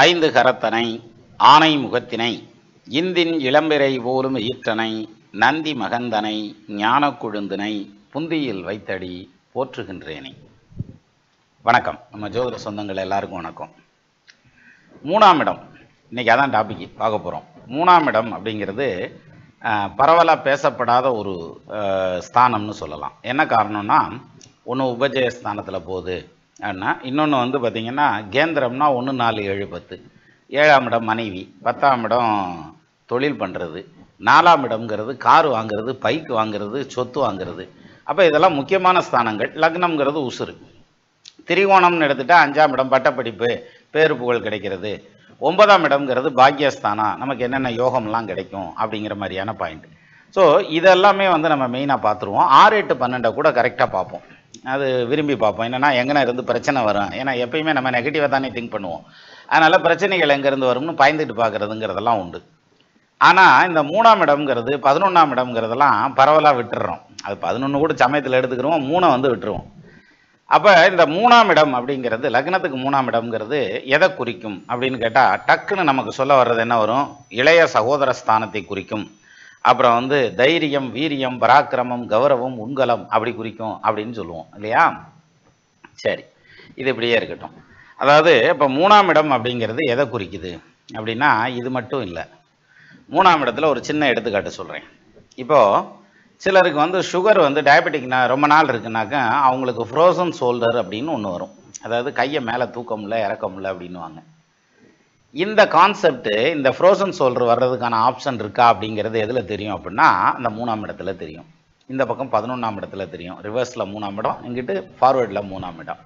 ஐந்து கரத்தனை ஆனை முகத்தினை இந்தின் இளம்பிறை போலும் ஈற்றனை நந்தி மகந்தனை ஞான குழுந்தினை புந்தியில் வைத்தடி போற்றுகின்றேனே. வணக்கம். நம்ம ஜோதிட சொந்தங்கள் எல்லாருக்கும் வணக்கம். மூணாம் இடம் இன்னைக்கு அதான் டாபிக் பார்க்க போகிறோம். மூணாம் இடம் அப்படிங்கிறது பரவலாக பேசப்படாத ஒரு ஸ்தானம்னு சொல்லலாம். என்ன காரணம்னா, ஒன்று உபஜய ஸ்தானத்தில் போகுது அப்படின்னா, இன்னொன்று வந்து பார்த்திங்கன்னா கேந்திரம்னா 1 4 7 10, 7ஆம் இடம் மனைவி, 10ஆம் இடம் தொழில் பண்ணுறது, 4ஆம் இடம்ங்கிறது கார் வாங்கிறது, பைக் வாங்கிறது, சொத்து வாங்கிறது. அப்போ இதெல்லாம் முக்கியமான ஸ்தானங்கள். லக்னம்ங்கிறது உசுறு. திரிகோணம்னு எடுத்துகிட்டா 5ஆம் இடம் பட்டப்படிப்பு, பேரு புகழ் கிடைக்கிறது. 9ஆம் இடம்ங்கிறது பாக்யஸ்தானம், நமக்கு என்னென்ன யோகம்லாம் கிடைக்கும் அப்படிங்கிற மாதிரியான பாயிண்ட். ஸோ இதெல்லாமே வந்து நம்ம மெயினாக பார்த்துருவோம். 6 8 12 கூட கரெக்டாக பார்ப்போம். அது விரும்பி பார்ப்போம். என்னென்னா எங்கன்னா இருந்து பிரச்சனை வரும். ஏன்னா எப்பயுமே நம்ம நெகட்டிவாக தானே திங்க் பண்ணுவோம். அதனால் பிரச்சனைகள் எங்கேருந்து வரும்னு பயந்துட்டு பார்க்குறதுங்கிறதெல்லாம் உண்டு. ஆனால் இந்த 3ஆம் இடம்ங்கிறது 11ஆம் இடம்ங்கிறதெல்லாம் பரவலாக விட்டுடுறோம். அது 11 கூட சமயத்தில் எடுத்துக்கிறோம், 3 வந்து விட்டுருவோம். அப்போ இந்த 3ஆம் இடம் அப்படிங்கிறது, லக்னத்துக்கு 3ஆம் இடம்ங்கிறது எதை குறிக்கும் அப்படின்னு கேட்டால், டக்குன்னு நமக்கு சொல்ல வர்றது என்ன வரும்? இளைய சகோதர ஸ்தானத்தை குறிக்கும். அப்புறம் வந்து தைரியம், வீரியம், பராக்கிரமம், கௌரவம், உண்கலம் அப்படி குறிக்கும் அப்படின்னு சொல்லுவோம் இல்லையா? சரி, இது இப்படியே இருக்கட்டும். அதாவது இப்போ 3ஆம் இடம் அப்படிங்கிறது எதை குறிக்குது அப்படின்னா, இது மட்டும் இல்லை. 3ஆம் இடத்துல ஒரு சின்ன எடுத்துக்காட்டு சொல்கிறேன். இப்போது சிலருக்கு வந்து சுகர் வந்து டயபெட்டிக் ரொம்ப நாள் இருக்குனாக்கா அவங்களுக்கு ஃப்ரோசன் ஷோல்டர் அப்படின்னு ஒன்று வரும். அதாவது கையை மேலே தூக்க முடியல, இறக்க முடியல அப்படின்னுவாங்க. இந்த கான்செப்ட், இந்த ஃப்ரோசன் ஷோல்டர் வர்றதுக்கான ஆப்ஷன் இருக்கா அப்படிங்கிறது எதில் தெரியும் அப்படின்னா, அந்த 3ஆம் இடத்துல தெரியும். இந்த பக்கம் 11ஆம் இடத்துல தெரியும். ரிவர்ஸில் 3ஆம் இடம், இங்கிட்டு ஃபார்வேர்டில் 3ஆம் இடம்.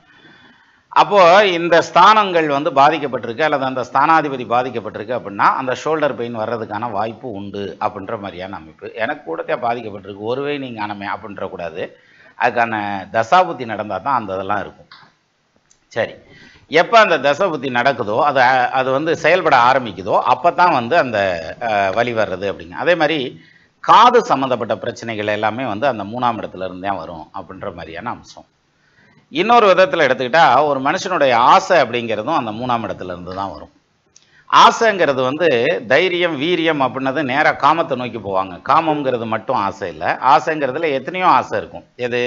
அப்போது இந்த ஸ்தானங்கள் வந்து பாதிக்கப்பட்டிருக்கு அல்லது அந்த ஸ்தானாதிபதி பாதிக்கப்பட்டிருக்கு அப்படின்னா அந்த ஷோல்டர் பெயின் வர்றதுக்கான வாய்ப்பு உண்டு அப்படின்ற மாதிரியான அமைப்பு. எனக்கு கூடத்தே பாதிக்கப்பட்டிருக்கு, ஒருவே நீங்கள் ஆனமே அப்படின்ற கூடாது. அதுக்கான தசாபுத்தி நடந்தால் தான் அந்த இதெல்லாம் இருக்கும். சரி, எப்போ அந்த தசபுத்தி நடக்குதோ, அது வந்து செயல்பட ஆரம்பிக்குதோ அப்போ தான் வந்து அந்த வலி வர்றது அப்படிங்க. அதே மாதிரி காது சம்மந்தப்பட்ட பிரச்சனைகள் எல்லாமே வந்து அந்த 3ஆம் இடத்துல இருந்தே வரும் அப்படின்ற மாதிரியான அம்சம். இன்னொரு விதத்தில் எடுத்துக்கிட்டால், ஒரு மனுஷனுடைய ஆசை அப்படிங்கிறதும் அந்த 3ஆம் இடத்துல இருந்து தான் வரும். ஆசைங்கிறது வந்து தைரியம், வீரியம் அப்படின்னது நேராக காமத்தை நோக்கி போவாங்க. காமங்கிறது மட்டும் ஆசை இல்லை, ஆசைங்கிறதுல எத்தனையோ ஆசை இருக்கும். எது?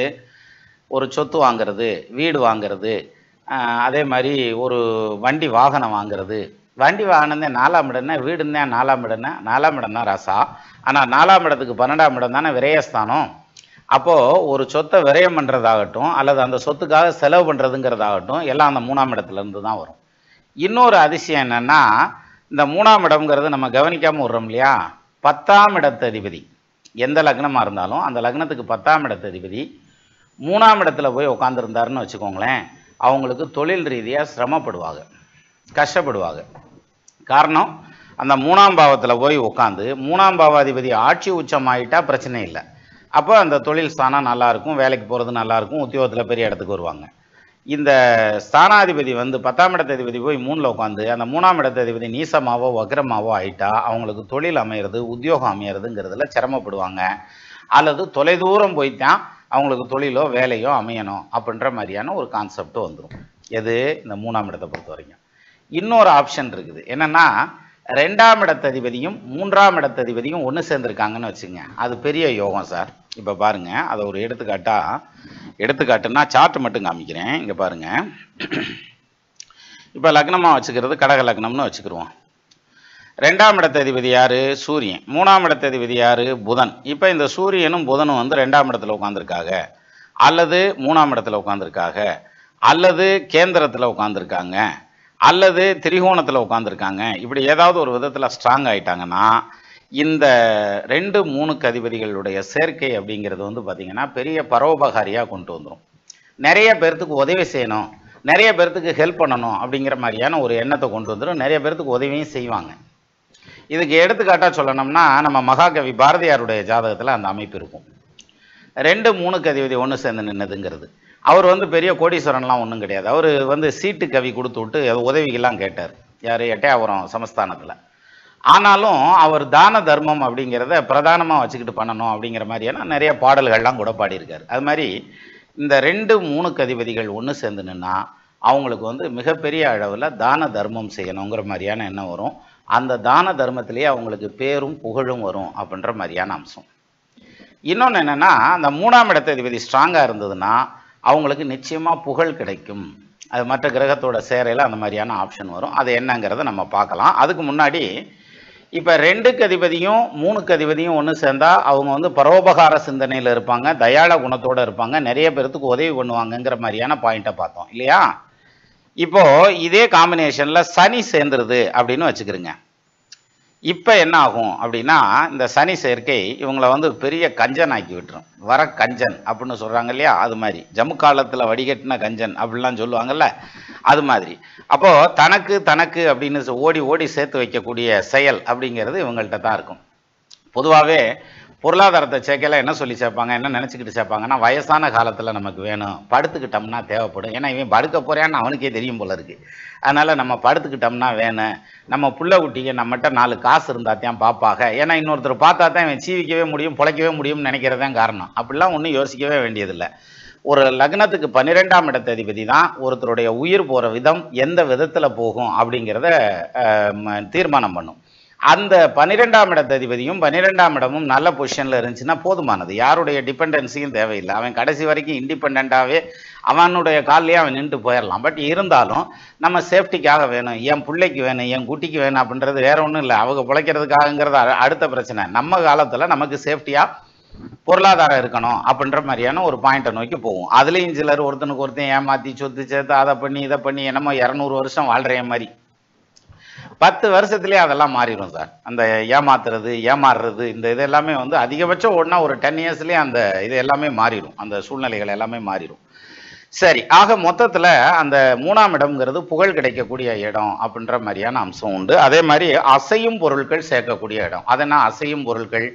ஒரு சொத்து வாங்கிறது, வீடு வாங்கிறது, அதே மாதிரி ஒரு வண்டி வாகனம் வாங்கிறது. வண்டி வாகனம் தான் 4ஆம் இடம்னா, வீடுன்னு தான் 4ஆம் இடம்னா, 4ஆம் இடம் தான் ராசா. ஆனால் 4ஆம் இடத்துக்கு 12ஆம் இடம் தானே விரயஸ்தானம். அப்போது ஒரு சொத்தை விரயம் பண்ணுறதாகட்டும் அல்லது அந்த சொத்துக்காக செலவு பண்ணுறதுங்கிறதாகட்டும் எல்லாம் அந்த 3ஆம் இடத்துலேருந்து தான் வரும். இன்னொரு அதிசயம் என்னென்னா, இந்த 3ஆம் இடம்ங்கிறது நம்ம கவனிக்காமல் விடுறோம் இல்லையா? 10ஆம் இடத்து அதிபதி எந்த லக்னமாக இருந்தாலும் அந்த லக்னத்துக்கு 10ஆம் இடத்து அதிபதி 3ஆம் இடத்துல போய் உட்காந்துருந்தாருன்னு வச்சுக்கோங்களேன், அவங்களுக்கு தொழில் ரீதியாக சிரமப்படுவாங்க, கஷ்டப்படுவாங்க. காரணம், அந்த 3ஆம் பாவத்தில் போய் உட்காந்து 3ஆம் பாவாதிபதி ஆட்சி உச்சம் ஆகிட்டா பிரச்சனை இல்லை. அப்போ அந்த தொழில் ஸ்தானம் நல்லாயிருக்கும், வேலைக்கு போகிறது நல்லாயிருக்கும், உத்தியோகத்தில் பெரிய இடத்துக்கு வருவாங்க. இந்த ஸ்தானாதிபதி வந்து 10ஆம் இடத்ததிபதி போய் 3ல் உட்காந்து அந்த 3ஆம் இடத்ததிபதி நீசமாவோ வக்ரமாவோ ஆகிட்டா அவங்களுக்கு தொழில் அமையிறது, உத்தியோகம் அமையிறதுங்கிறதுல சிரமப்படுவாங்க. அல்லது தொலைதூரம் போய்த்தான் அவங்களுக்கு தொழிலோ வேலையோ அமையணும் அப்படின்ற மாதிரியான ஒரு கான்செப்ட் வந்துடும். எது? இந்த 3ஆம் இடத்தை பொறுத்த வரைக்கும். இன்னொரு ஆப்ஷன் இருக்குது. என்னென்னா, 2ஆம் இடத்ததிபதியும் 3ஆம் இடத்ததிபதியும் ஒன்று சேர்ந்துருக்காங்கன்னு வச்சுங்க, அது பெரிய யோகம் சார். இப்போ பாருங்கள், அதை ஒரு எடுத்துக்காட்டுன்னா சார்ட் மட்டும் காமிக்கிறேன். இங்கே பாருங்கள், இப்போ லக்னமாக வச்சுக்கிறது கடக லக்னம்னு வச்சுக்கிடுவோம். 2ஆம் இடத்ததிபதி யார்? சூரியன். 3ஆம் இடத்ததிபதி யார்? புதன். இப்போ இந்த சூரியனும் புதனும் வந்து 2ஆம் இடத்துல உட்காந்துருக்காங்க, அல்லது 3ஆம் இடத்துல உட்காந்துருக்காங்க, அல்லது கேந்திரத்தில் உட்காந்துருக்காங்க, அல்லது திரிகோணத்தில் உட்காந்துருக்காங்க. இப்படி ஏதாவது ஒரு விதத்தில் ஸ்ட்ராங் ஆகிட்டாங்கன்னா இந்த 2 3க்கு அதிபதிகளுடைய சேர்க்கை அப்படிங்கிறது வந்து பார்த்திங்கன்னா பெரிய பரோபகாரியாக கொண்டு வந்துடும். நிறைய பேர்த்துக்கு உதவி செய்யணும், நிறைய பேர்த்துக்கு ஹெல்ப் பண்ணணும் அப்படிங்கிற மாதிரியான ஒரு எண்ணத்தை கொண்டு வந்துடும். நிறைய பேர்த்துக்கு உதவியும் செய்வாங்க. இதுக்கு எடுத்துக்காட்டாக சொல்லணும்னா, நம்ம மகாகவி பாரதியாருடைய ஜாதகத்தில் அந்த அமைப்பு இருக்கும். 2 3க்கு அதிபதி ஒன்று சேர்ந்து நின்னதுங்கிறது. அவர் வந்து பெரிய கோடீஸ்வரன்லாம் ஒன்றும் கிடையாது. அவர் வந்து சீட்டு கவி கொடுத்து விட்டு உதவிகள்லாம் கேட்டார். யார்? எட்டயாபுரம் சமஸ்தானத்தில். ஆனாலும் அவர் தான தர்மம் அப்படிங்கிறத பிரதானமாக வச்சுக்கிட்டு பண்ணணும் அப்படிங்கிற மாதிரியான நிறைய பாடல்கள்லாம் கூட பாடியிருக்கார். அது மாதிரி இந்த 2 3க்கு அதிபதிகள் ஒன்று சேர்ந்து நின்னா அவங்களுக்கு வந்து மிகப்பெரிய அளவில் தான தர்மம் செய்யணுங்கிற மாதிரியான எண்ணம் வரும். அந்த தான தர்மத்திலேயே அவங்களுக்கு பேரும் புகழும் வரும் அப்படின்ற மாதிரியான அம்சம். இன்னொன்று என்னென்னா, அந்த 3ஆம் இடத்ததிபதி ஸ்ட்ராங்காக இருந்ததுன்னா அவங்களுக்கு நிச்சயமாக புகழ் கிடைக்கும். அது மற்ற கிரகத்தோட சேரையில் அந்த மாதிரியான ஆப்ஷன் வரும். அது என்னங்கிறத நம்ம பார்க்கலாம். அதுக்கு முன்னாடி இப்போ 2க்கு அதிபதியும் 3க்கு அதிபதியும் ஒன்று சேர்ந்தால் அவங்க வந்து பரோபகார சிந்தனையில் இருப்பாங்க, தயாள குணத்தோடு இருப்பாங்க, நிறைய பேர்த்துக்கு உதவி பண்ணுவாங்கங்கிற மாதிரியான பாயிண்ட்டை பார்த்தோம் இல்லையா? இப்போது இதே காம்பினேஷனில் சனி சேர்ந்துருது அப்படின்னு வச்சுக்கிறோங்க. இப்போ என்ன ஆகும் அப்படின்னா, இந்த சனி சேர்க்கை இவங்களை வந்து பெரிய கஞ்சன் ஆக்கி விட்டுரும். வர கஞ்சன் அப்படின்னு சொல்கிறாங்க இல்லையா? அது மாதிரி ஜம்மு காலத்தில் வடிகட்டின கஞ்சன் அப்படிலாம் சொல்லுவாங்கல்ல, அது மாதிரி. அப்போது தனக்கு தனக்கு அப்படின்னு ஓடி ஓடி சேர்த்து வைக்கக்கூடிய செயல் அப்படிங்கிறது இவங்கள்ட்ட தான் இருக்கும். பொதுவாகவே பொருளாதாரத்தை சேர்க்கையில் என்ன சொல்லி சேர்ப்பாங்க, என்ன நினச்சிக்கிட்டு சேர்ப்பாங்கன்னா, வயசான காலத்தில் நமக்கு வேணும், படுத்துக்கிட்டோம்னா தேவைப்படும். ஏன்னா இவன் படுக்க போகிறான்னு அவனுக்கே தெரியும் போல இருக்குது. அதனால் நம்ம படுத்துக்கிட்டோம்னா வேணும், நம்ம புள்ள குட்டிங்க நம்மகிட்ட 4 காசு இருந்தால் தான் பார்ப்பாங்க. ஏன்னா இன்னொருத்தர் பார்த்தா தான் இவன் சீவிக்கவே முடியும், பிழைக்கவே முடியும்னு நினைக்கிறதான் காரணம். அப்படிலாம் ஒன்றும் யோசிக்கவே வேண்டியதில்லை. ஒரு லக்னத்துக்கு 12ஆம் இடத்ததிபதி தான் ஒருத்தருடைய உயிர் போகிற விதம் எந்த விதத்தில் போகும் அப்படிங்கிறத தீர்மானம் பண்ணும். அந்த 12ஆம் இடத்ததிபதியும் 12ஆம் இடமும் நல்ல பொசிஷனில் இருந்துச்சுன்னா போதுமானது. யாருடைய டிபெண்டன்சியும் தேவையில்லை. அவன் கடைசி வரைக்கும் இண்டிபெண்ட்டாகவே அவனுடைய காலிலேயே அவன் நின்று போயிடலாம். பட் இருந்தாலும் நம்ம சேஃப்டிக்காக வேணும், என் பிள்ளைக்கு வேணும், என் குட்டிக்கு வேணும் அப்படின்றது வேற ஒன்றும் இல்லை. அவங்க பிழைக்கிறதுக்காகங்கிறது அடுத்த பிரச்சனை. நம்ம காலத்தில் நமக்கு சேஃப்டியாக பொருளாதாரம் இருக்கணும் அப்படின்ற மாதிரியான ஒரு பாயிண்ட்டை நோக்கி போகும். அதுலேயும் சிலர் ஒருத்தனுக்கு ஒருத்தன் ஏமாற்றி சொத்து சேர்த்து அதை பண்ணி இதை பண்ணி என்னமோ 200 வருஷம் வாழ்கிற மாதிரி 10 வருஷத்துலேயே அதெல்லாம் மாறிடும் சார். அந்த ஏமாத்துறது ஏமாறுறது இந்த இது எல்லாமே வந்து அதிகபட்சம் ஒன்றா ஒரு 10 இயர்ஸ்லேயே அந்த இது எல்லாமே மாறிடும், அந்த சூழ்நிலைகள் எல்லாமே மாறிடும். சரி, ஆக மொத்தத்தில் அந்த 3ஆம் இடம்ங்கிறது புகழ் கிடைக்கக்கூடிய இடம் அப்படின்ற மாதிரியான அம்சம் உண்டு. அதே மாதிரி அசையும் பொருட்கள் சேர்க்கக்கூடிய இடம். அதனால் அசையும் பொருட்கள்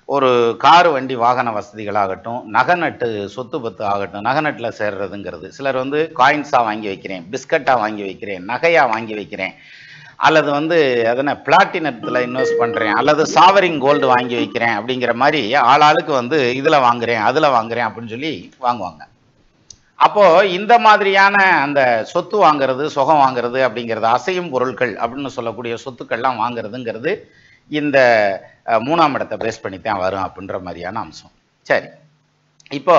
ஒரு காரு வண்டி வாகன வசதிகளாகட்டும், நகநட்டு சொத்து பத்து ஆகட்டும், நகநட்டில் சேர்றதுங்கிறது சிலர் வந்து காயின்ஸாக வாங்கி வைக்கிறேன், பிஸ்கட்டாக வாங்கி வைக்கிறேன், நகையாக வாங்கி வைக்கிறேன், அல்லது வந்து அதனை பிளாட்டினத்தில் இன்வெஸ்ட் பண்ணுறேன், அல்லது சாவரிங் கோல்டு வாங்கி வைக்கிறேன் அப்படிங்கிற மாதிரி ஆளாளுக்கு வந்து இதில் வாங்குறேன் அதில் வாங்குறேன் அப்படின்னு சொல்லி வாங்குவாங்க. அப்போது இந்த மாதிரியான அந்த சொத்து வாங்கிறது, சுகம் வாங்கிறது அப்படிங்கிறது, அசையும் பொருட்கள் அப்படின்னு சொல்லக்கூடிய சொத்துக்கள்லாம் வாங்கிறதுங்கிறது இந்த 3ஆம் இடத்தை பேஸ் பண்ணி தான் வரும் அப்படின்ற மாதிரியான அம்சம். சரி, இப்போ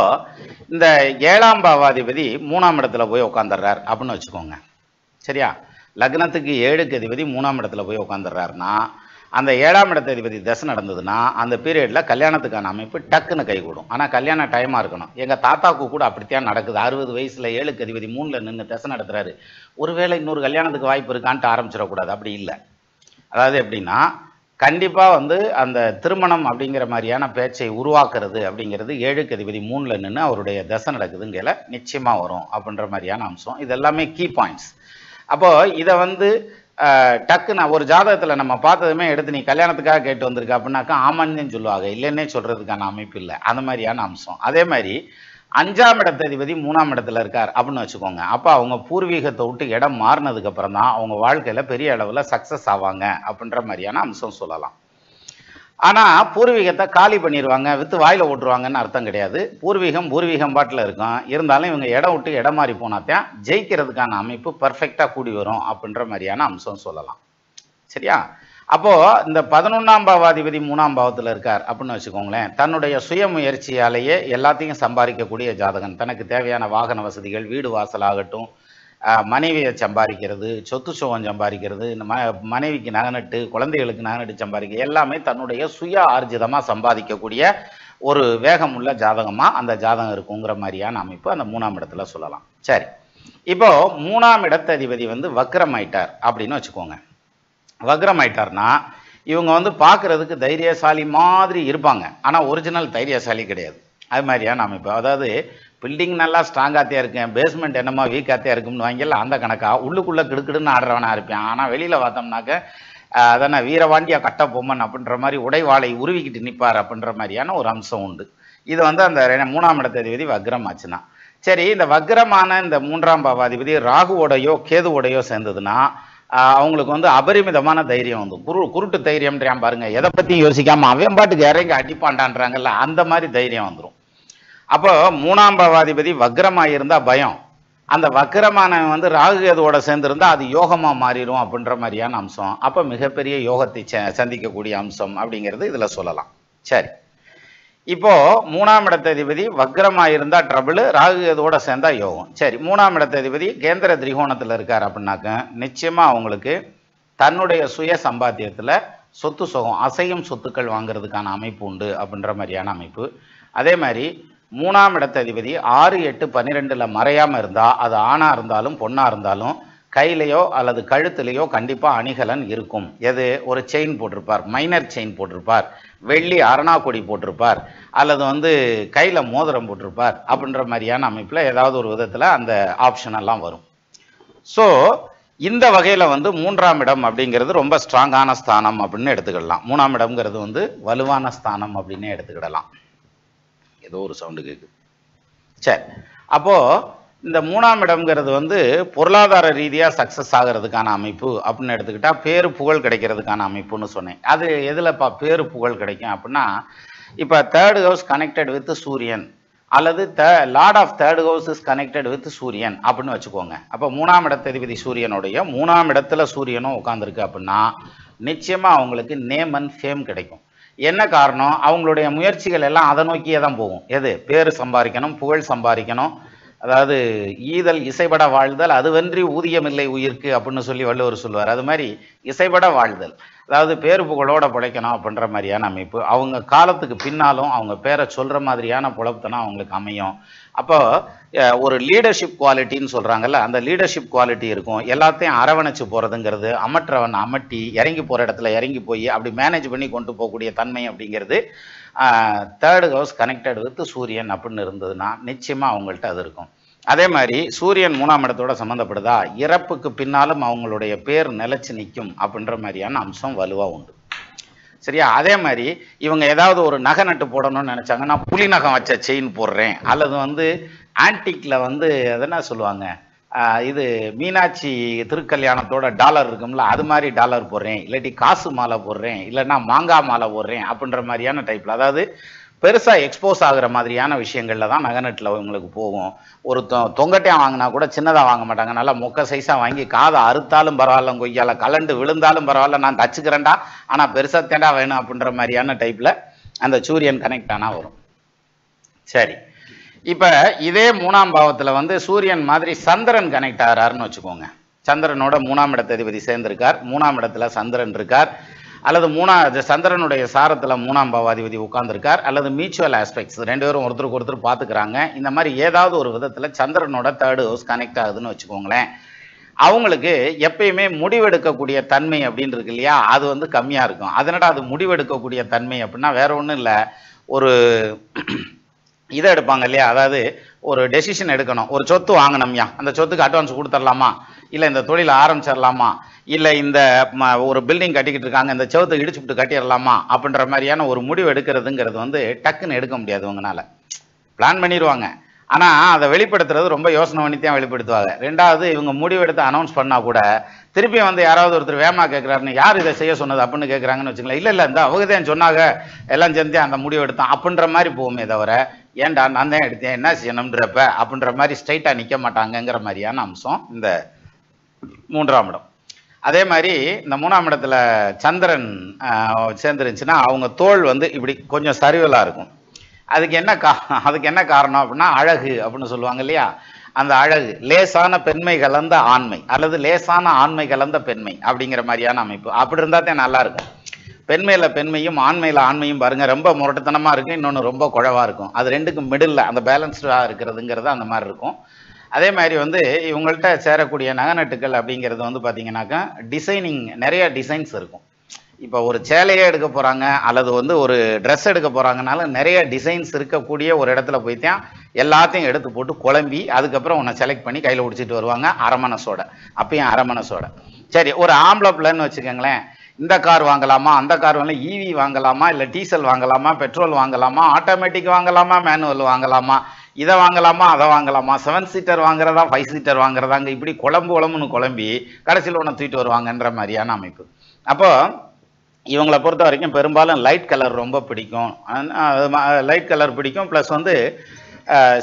இந்த 7ஆம் பாவாதிபதி 3ஆம் இடத்துல போய் உட்காந்துடுறார் அப்படின்னு வச்சுக்கோங்க. சரியா? லக்னத்துக்கு 7க்கு அதிபதி 3ஆம் இடத்துல போய் உட்காந்துடுறாருன்னா அந்த 7ஆம் இடத்ததிபதி தசை நடந்ததுன்னா அந்த பீரியடில் கல்யாணத்துக்கான அமைப்பு டக்குன்னு கைகூடும். ஆனால் கல்யாண டைமாக இருக்கணும். எங்கள் தாத்தாவுக்கு கூட அப்படித்தான் நடக்குது. 60 வயசில் 7க்கு அதிபதி 3ல் நின்று தசை நடத்துகிறாரு. ஒருவேளை இன்னொரு கல்யாணத்துக்கு வாய்ப்பு இருக்கான்ட்டு ஆரம்பிச்சிடக்கூடாது. அப்படி இல்லை. அதாவது எப்படின்னா, கண்டிப்பாக வந்து அந்த திருமணம் அப்படிங்கிற மாதிரியான பேச்சை உருவாக்குறது அப்படிங்கிறது 7க்கு அதிபதி 3ல் நின்று அவருடைய தசை நடக்குதுங்கிற நிச்சயமாக வரும் அப்படின்ற மாதிரியான அம்சம். இது எல்லாமே கீ பாயிண்ட்ஸ். அப்போது இதை வந்து டக்குன்னு ஒரு ஜாதகத்தில் நம்ம பார்த்ததுமே எடுத்து நீ கல்யாணத்துக்காக கேட்டு வந்திருக்க அப்படின்னாக்கா ஆமான்னு சொல்லுவாங்க, இல்லைன்னே சொல்கிறதுக்கான அமைப்பு இல்லை. அந்த மாதிரியான அம்சம். அதே மாதிரி 5ஆம் இடத்ததிபதி 3ஆம் இடத்துல இருக்கார் அப்படின்னு வச்சுக்கோங்க. அப்போ அவங்க பூர்வீகத்தை விட்டு இடம் மாறினதுக்கு அப்புறம் தான் அவங்க வாழ்க்கையில் பெரிய அளவில் சக்ஸஸ் ஆவாங்க அப்படின்ற மாதிரியான அம்சம் சொல்லலாம். ஆனால் பூர்வீகத்தை காலி பண்ணிடுவாங்க, விற்று வாயில் ஓட்டுருவாங்கன்னு அர்த்தம் கிடையாது. பூர்வீகம் பாட்டில் இருக்கும். இருந்தாலும் இவங்க இடம் விட்டு இடம் மாறி போனாத்தான் ஜெயிக்கிறதுக்கான அமைப்பு பர்ஃபெக்டாக கூடி வரும் அப்படின்ற மாதிரியான அம்சம் சொல்லலாம். சரியா? அப்போது இந்த 11ஆம் பாவாதிபதி 3ஆம் பாவத்தில் இருக்கார் அப்படின்னு வச்சுக்கோங்களேன். தன்னுடைய சுய முயற்சியாலேயே எல்லாத்தையும் சம்பாதிக்கக்கூடிய ஜாதகன். தனக்கு தேவையான வாகன வசதிகள், வீடு வாசலாகட்டும், மனைவியை சம்பாதிக்கிறது, சொத்து சுகம் சம்பாதிக்கிறது, இந்த மனைவிக்கு நகநட்டு, குழந்தைகளுக்கு நகநட்டு சம்பாதிக்க எல்லாமே தன்னுடைய சுய ஆர்ஜிதமாக சம்பாதிக்கக்கூடிய ஒரு வேகம் உள்ள ஜாதகமாக அந்த ஜாதகம் இருக்குங்கிற மாதிரியான அமைப்பு அந்த 3ஆம் இடத்துல சொல்லலாம். சரி, இப்போ 3ஆம் இடத்ததிபதி வந்து வக்ரம் ஆயிட்டார் அப்படின்னு வச்சுக்கோங்க. வக்ரம் ஆயிட்டார்னா இவங்க வந்து பார்க்குறதுக்கு தைரியசாலி மாதிரி இருப்பாங்க, ஆனால் ஒரிஜினல் தைரியசாலி கிடையாது. அது மாதிரியான அமைப்பு. அதாவது பில்டிங் நல்லா ஸ்ட்ராங்காகத்தே இருக்கேன், பேஸ்மெண்ட் என்னமா வீக்காகத்தே இருக்கும்னு வாங்கில அந்த கணக்காக உள்ளுக்குள்ளே கிடுக்கிடுன்னு ஆடுறவனாக இருப்பேன். ஆனால் வெளியில் பார்த்தோம்னாக்க அதனை வீரவாண்டியா கட்ட பொம்மன் அப்படின்ற மாதிரி உடைவாளை உருவிக்கிட்டு நிற்பார் அப்படின்ற மாதிரியான ஒரு அம்சம் உண்டு. இது வந்து அந்த 3ஆம் இடத்ததிபதி வக்ரம் ஆச்சுன்னா. சரி, இந்த வக்ரமான இந்த 3ஆம் பாவாதிபதி ராகுவோடையோ கேதுவோடையோ சேர்ந்ததுன்னா அவங்களுக்கு வந்து அபரிமிதமான தைரியம் வந்து குருட்டு தைரியம்ன்றான் பாருங்க. எதை பற்றியும் யோசிக்காமல் அவன் பாட்டுக்கு இறங்கி அடிப்பாண்டான்றாங்கல்ல, அந்த மாதிரி தைரியம் வந்துடும். அப்போ 3ஆம் பாவாதிபதி வக்ரமாக இருந்தால் பயம், அந்த வக்கரமானவன் வந்து ராகு கேதுவோட சேர்ந்திருந்தா அது யோகமா மாறிடும் அப்படின்ற மாதிரியான அம்சம். அப்ப மிகப்பெரிய யோகத்தை சந்திக்கக்கூடிய அம்சம் அப்படிங்கிறது இதுல சொல்லலாம். சரி, இப்போ 3ஆம் இடத்ததிபதி வக்ரமா இருந்தா ட்ரபிள், ராகு கேதுவோட சேர்ந்தா யோகம். சரி, 3ஆம் இடத்ததிபதி கேந்திர திரிகோணத்துல இருக்கார் அப்படின்னாக்க நிச்சயமா அவங்களுக்கு தன்னுடைய சுய சம்பாத்தியத்துல சொத்து சுகம் அசையும் சொத்துக்கள் வாங்குறதுக்கான அமைப்பு உண்டு அப்படின்ற மாதிரியான அமைப்பு. அதே மாதிரி 3ஆம் இடத்ததிபதி 6, 8, 12ல மறையாம இருந்தா அது ஆணா இருந்தாலும் பொண்ணா இருந்தாலும் கையிலையோ அல்லது கழுத்துலையோ கண்டிப்பா அணிகலன் இருக்கும். எது? ஒரு செயின் போட்டிருப்பார், மைனர் செயின் போட்டிருப்பார், வெள்ளி அரணாக்கொடி போட்டிருப்பார், அல்லது வந்து கையில மோதிரம் போட்டிருப்பார் அப்படின்ற மாதிரியான அமைப்புல ஏதாவது ஒரு விதத்துல அந்த ஆப்ஷன் எல்லாம் வரும். ஸோ இந்த வகையில வந்து 3ஆம் இடம் அப்படிங்கிறது ரொம்ப ஸ்ட்ராங்கான ஸ்தானம் அப்படின்னு எடுத்துக்கிடலாம். 3ஆம் இடம்ங்கிறது வந்து வலுவான ஸ்தானம் அப்படின்னு எடுத்துக்கிடலாம். ஏதோ ஒரு சவுண்டு கேட்குது. சரி, அப்போ இந்த 3ஆம் இடம்ங்கிறது வந்து பொருளாதார ரீதியா சக்சஸ் ஆகிறதுக்கான அமைப்பு அப்படின்னு எடுத்துக்கிட்டா பேரு புகழ் கிடைக்கிறதுக்கான அமைப்புன்னு சொன்னேன். அது எதுலப்பா பேரு புகழ் கிடைக்கும் அப்படின்னா, இப்ப 3rd house கனெக்டட் வித் சூரியன் அல்லது lord of 3rd house is connected with சூரியன் அப்படின்னு வச்சுக்கோங்க. அப்போ 3ஆம் இடத்ததிபதி சூரியனுடைய 3ஆம் இடத்துல சூரியனும் உட்கார்ந்துருக்கு அப்படின்னா நிச்சயமா அவங்களுக்கு நேம் அண்ட் ஃபேம் கிடைக்கும். என்ன காரணம்? அவங்களுடைய முயற்சிகள் எல்லாம் அதை நோக்கியே தான் போகும். எது? பேரு சம்பாதிக்கணும், புகழ் சம்பாதிக்கணும், அதாவது ஈதல் இசைபட வாழ்தல் அதுவன்றி ஊதியமில்லை உயிர்க்கு அப்படின்னு சொல்லி வள்ளுவர் சொல்லுவார். அது மாதிரி இசைபட வாழ்தல், அதாவது பேரு புகழோட பிழைக்கணும் அப்படின்ற மாதிரியான அமைப்பு. அவங்க காலத்துக்கு பின்னாலும் அவங்க பேரை சொல்ற மாதிரியான புலப்தனம் அவங்களுக்கு அமையும். அப்போ ஒரு லீடர்ஷிப் குவாலிட்டின்னு சொல்றாங்கல்ல, அந்த லீடர்ஷிப் குவாலிட்டி இருக்கும். எல்லாத்தையும் அரவணைச்சு போறதுங்கிறது, அமற்றவன் அமட்டி இறங்கி போற இடத்துல இறங்கி போய் அப்படி மேனேஜ் பண்ணி கொண்டு போகக்கூடிய தன்மை அப்படிங்கிறது 3rd house கனெக்டட் வித் சூரியன் அப்படின்னு இருந்ததுன்னா நிச்சயமா அவங்கள்ட்ட அது இருக்கும். அதே மாதிரி சூரியன் 3ஆம் இடத்தோட சம்மந்தப்படுதா, இறப்புக்கு பின்னாலும் அவங்களுடைய பேர் நிலைச்சு நிற்கும் அப்படின்ற மாதிரியான அம்சம் வலுவா உண்டு. சரியா? அதே மாதிரி இவங்க ஏதாவது ஒரு நகை நட்டு போடணும்னு நினைச்சாங்கன்னா புலி நகம் வச்ச செயின் போடுறேன், அல்லது வந்து ஆன்டிக்ல வந்து என்ன சொல்லுவாங்க, இது மீனாட்சி திருக்கல்யாணத்தோட டாலர் இருக்கும்ல அது மாதிரி டாலர் போடுறேன், இல்லாட்டி காசு மாலை போடுறேன், இல்லைன்னா மாங்காய் மாலை போடுறேன் அப்படின்ற மாதிரியான டைப்ல, அதாவது பெருசா எக்ஸ்போஸ் ஆகுற மாதிரியான விஷயங்கள்ல தான் நகைநட்டில் உங்களுக்கு போகும். ஒரு தொங்கட்டையாக வாங்கினா கூட சின்னதாக வாங்க மாட்டாங்க, நல்லா மொக்க சைஸாக வாங்கி காதை அறுத்தாலும் பரவாயில்ல, கொய்யால கலண்டு விழுந்தாலும் பரவாயில்ல, நான் தச்சுக்கிறேன்டா ஆனால் பெருசா தேண்டா வேணும் அப்படின்ற மாதிரியான டைப்ல அந்த சூரியன் கனெக்ட் ஆனா வரும். சரி, இப்ப இதே 3ஆம் பாவத்துல வந்து சூரியன் மாதிரி சந்திரன் கனெக்ட் ஆகிறாருன்னு வச்சுக்கோங்க. சந்திரனோட 3ஆம் இடத்ததிபதி சேர்ந்திருக்கார், 3ஆம் இடத்துல சந்திரன் இருக்கார், அல்லது சந்திரனுடைய சாரத்துல 3ஆம் பாவாதிபதி உட்கார்ந்துருக்கார், அல்லது மியூச்சுவல் ஆஸ்பெக்ட்ஸ் ரெண்டு பேரும் ஒருத்தருக்கு ஒருத்தர் பார்த்துக்கிறாங்க. இந்த மாதிரி ஏதாவது ஒரு விதத்துல சந்திரனோட 3rd house கனெக்ட் ஆகுதுன்னு வச்சுக்கோங்களேன். அவங்களுக்கு எப்பயுமே முடிவெடுக்கக்கூடிய தன்மை அப்படின்னு இருக்கு இல்லையா, அது வந்து கம்மியா இருக்கும். அதனால அது முடிவெடுக்கக்கூடிய தன்மை அப்படின்னா வேற ஒன்றும் இல்லை, ஒரு இதை எடுப்பாங்க இல்லையா, அதாவது ஒரு டெசிஷன் எடுக்கணும். ஒரு சொத்து வாங்கணும்யா, அந்த சொத்துக்கு அட்வான்ஸ் கொடுத்துடலாமா, இல்லை இந்த தொழிலை ஆரம்பிச்சிடலாமா, இல்லை இந்த ஒரு பில்டிங் கட்டிக்கிட்டு இருக்காங்க இந்த செவத்தை இடிச்சுட்டு கட்டிடலாமா அப்படின்ற மாதிரியான ஒரு முடிவு எடுக்கிறதுங்கிறது வந்து டக்குன்னு எடுக்க முடியாது. இவங்கனால பிளான் பண்ணிடுவாங்க, ஆனால் அதை வெளிப்படுத்துறது ரொம்ப யோசனை பண்ணி தான் வெளிப்படுத்துவாங்க. ரெண்டாவது, இவங்க முடிவெடுத்து அனௌன்ஸ் பண்ணால் கூட திருப்பி வந்து யாராவது ஒருத்தர் வேமா கேட்குறாருன்னு, யார் இதை செய்ய சொன்னது அப்படின்னு கேட்குறாங்கன்னு வச்சுக்கலாம். இல்லை இந்த அவங்க தான் சொன்னாங்க, எல்லாம் சேர்ந்து அந்த முடிவு எடுத்தான் அப்படின்ற மாதிரி போகுமே தவிர, ஏன்டா நான் தான் எடுத்தேன் என்ன செய்யணும்ன்றப்ப அப்படின்ற மாதிரி ஸ்ட்ரைட்டாக நிற்க மாட்டாங்கங்கிற மாதிரியான அம்சம் இந்த 3ஆம் இடம். அதே மாதிரி இந்த 3ஆம் இடத்துல சந்திரன் சேர்ந்துருந்துச்சுன்னா அவங்க தோல் வந்து இப்படி கொஞ்சம் சரிவலாக இருக்கும். அதுக்கு என்ன காரணம் அப்படின்னா அழகு அப்படின்னு சொல்லுவாங்க இல்லையா, அந்த அழகு லேசான பெண்மை கலந்த ஆண்மை அல்லது லேசான ஆண்மை கலந்த பெண்மை அப்படிங்கிற மாதிரியான அமைப்பு. அப்படி இருந்தா தான் நல்லா இருக்கும். பெண்மையில பெண்மையும் ஆண்மையில ஆண்மையும் பாருங்க, ரொம்ப முரட்டுத்தனமா இருக்கும், இன்னொன்று ரொம்ப குழவா இருக்கும். அது ரெண்டுக்கும் மிடில் அந்த பேலன்ஸ்டா இருக்கிறதுங்கிறது அந்த மாதிரி இருக்கும். அதே மாதிரி வந்து இவங்கள்ட்ட சேரக்கூடிய நகைநட்டுகள் அப்படிங்கிறது வந்து பார்த்தீங்கன்னாக்கா டிசைனிங், நிறைய டிசைன்ஸ் இருக்கும். இப்போ ஒரு சேலையே எடுக்க போகிறாங்க அல்லது வந்து ஒரு ட்ரெஸ் எடுக்க போகிறாங்கனாலும் நிறைய டிசைன்ஸ் இருக்கக்கூடிய ஒரு இடத்துல போய்த்தான் எல்லாத்தையும் எடுத்து போட்டு குழம்பி அதுக்கப்புறம் உன்னை செலக்ட் பண்ணி கையில் பிடிச்சிட்டு வருவாங்க அரமனசோட. அப்பயும் அரமனசோட. சரி, ஒரு ஆம்பளை பிள்ளைன்னு வச்சுக்கோங்களேன், இந்த கார் வாங்கலாமா அந்த கார் வாங்கலாம், ஈவி வாங்கலாமா இல்லை டீசல் வாங்கலாமா, பெட்ரோல் வாங்கலாமா, ஆட்டோமேட்டிக் வாங்கலாமா, மேனுவல் வாங்கலாமா, இதை வாங்கலாமா அதை வாங்கலாமா, 7 சீட்டர் வாங்குறதா 5 சீட்டர் வாங்குறதாங்க, இப்படி குழம்புன்னு குழம்பி கடைசியில் ஒன்று தூக்கிட்டு வருவாங்கன்ற மாதிரியான அமைப்பு. அப்போ இவங்களை பொறுத்த வரைக்கும் பெரும்பாலும் லைட் கலர் ரொம்ப பிடிக்கும். லைட் கலர் பிடிக்கும், ப்ளஸ் வந்து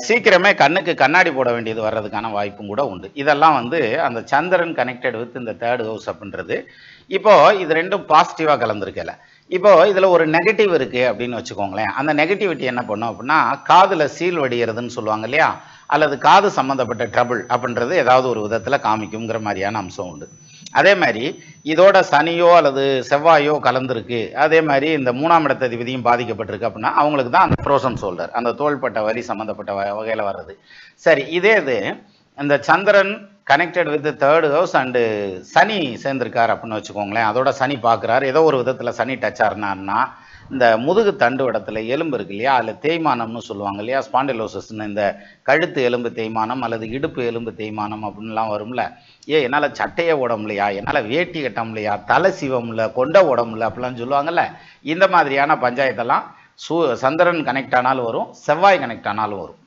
சீக்கிரமே கண்ணுக்கு கண்ணாடி போட வேண்டியது வர்றதுக்கான வாய்ப்பும் கூட உண்டு. இதெல்லாம் வந்து அந்த சந்திரன் கனெக்டட் வித் இந்த தேர்ட் ஹவுஸ் அப்படின்றது. இப்போ இது ரெண்டும் பாசிட்டிவாக கலந்துருக்கல. இப்போ இதில் ஒரு நெகட்டிவ் இருக்குது அப்படின்னு வச்சுக்கோங்களேன். அந்த நெகட்டிவிட்டி என்ன பண்ணும் அப்படின்னா, காதில் சீல் வடிகிறதுன்னு சொல்லுவாங்க இல்லையா, அல்லது காது சம்மந்தப்பட்ட ட்ரபிள் அப்படின்றது ஏதாவது ஒரு விதத்தில் காமிக்குங்கிற மாதிரியான அம்சம் உண்டு. அதே மாதிரி இதோட சனியோ அல்லது செவ்வாயோ கலந்துருக்கு, அதே மாதிரி இந்த 3ஆம் இடத்ததிபதியும் பாதிக்கப்பட்டிருக்கு அப்படின்னா அவங்களுக்கு தான் அந்த ஃப்ரோசன் ஷோல்டர், அந்த தோள்பட்ட வலி சம்மந்தப்பட்ட வகையில் வர்றது. சரி, இதே இது இந்த சந்திரன் connected with third house and சனி சேர்ந்திருக்கார் அப்படின்னு வச்சுக்கோங்களேன். அதோட சனி பார்க்குறாரு, ஏதோ ஒரு விதத்தில் சனி டச் ஆறுனாருன்னா இந்த முதுகு தண்டு இடத்துல எலும்பு இருக்கு இல்லையா, அதில் தேய்மானம்னு சொல்லுவாங்க இல்லையா, ஸ்பாண்டிலோசிஸ்ன்னு, இந்த கழுத்து எலும்பு தேய்மானம் அல்லது இடுப்பு எலும்பு தேய்மானம் அப்படின்லாம் வரும்ல. என்னால் சட்டையை ஓட முடியா, என்னால் வேட்டி கட்ட முடியா, தலை சிவம்ல, கொண்ட ஓட முடியல அப்படிலாம் சொல்லுவாங்கல்ல. இந்த மாதிரியான பஞ்சாயத்தெல்லாம் சந்திரன் கனெக்ட் ஆனாலும் வரும், செவ்வாய் கனெக்ட் ஆனாலும் வரும்.